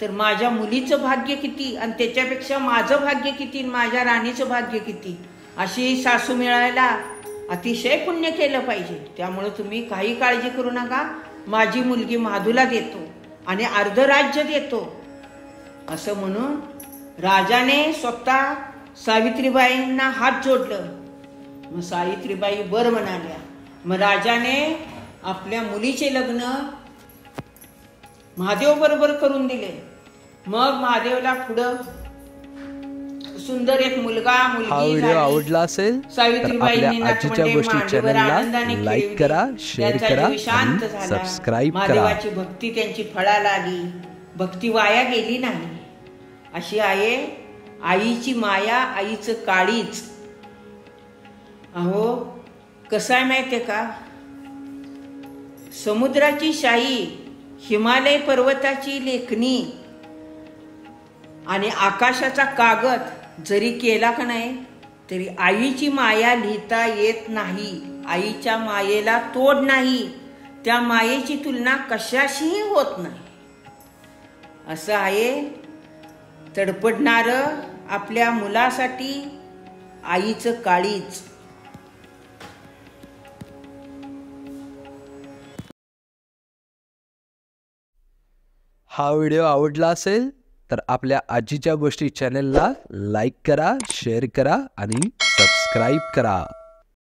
तर माझ्या मुलीचं भाग्य किती, आणि त्याच्यापेक्षा माझं भाग्य किती, माझ्या राणीचं भाग्य किती. अशी सासू मिळायला अतिशय पुण्य केलं पाहिजे. त्यामुळे तुम्ही काही काळजी करू नका. माझी मुलगी माधूला देतो आणि अर्ध राज्य देतो असं म्हणून राजाने स्वतः सावित्रीबाईंना हात जोडलं. मग सावित्रीबाई बर म्हणाल्या. मग राजाने आपल्या मुलीचे लग्न महादेव बरोबर करून दिले. मग महादेवला पुढं सुंदर एक मुलगा मुलगी झाली. आवडला असेल तर आपल्या आजच्या गोष्टी चॅनलला लाईक करा, शेअर करा, सबस्क्राईब करा. महादेवाची भक्ती त्यांची फळाला आली, भक्ती वाया गेली नाही. अशी आहे आईची माया, आईचं काळीज. अहो कसं आहे माहितीये का, समुद्राची शाई, हिमालय पर्वताची लेखणी आणि आकाशाचा कागद जरी केला का नाही तरी आईची माया लिहिता येत नाही. आईच्या मायेला तोड नाही, त्या मायेची तुलना कशाशीही होत नाही. असं आहे तडपडणारं आपल्या मुलासाठी आईचं काळीज. हा व्हिडिओ आवडला असेल तर आपल्या आजीच्या गोष्टी चॅनलला लाईक करा, शेअर करा आणि सबस्क्राईब करा.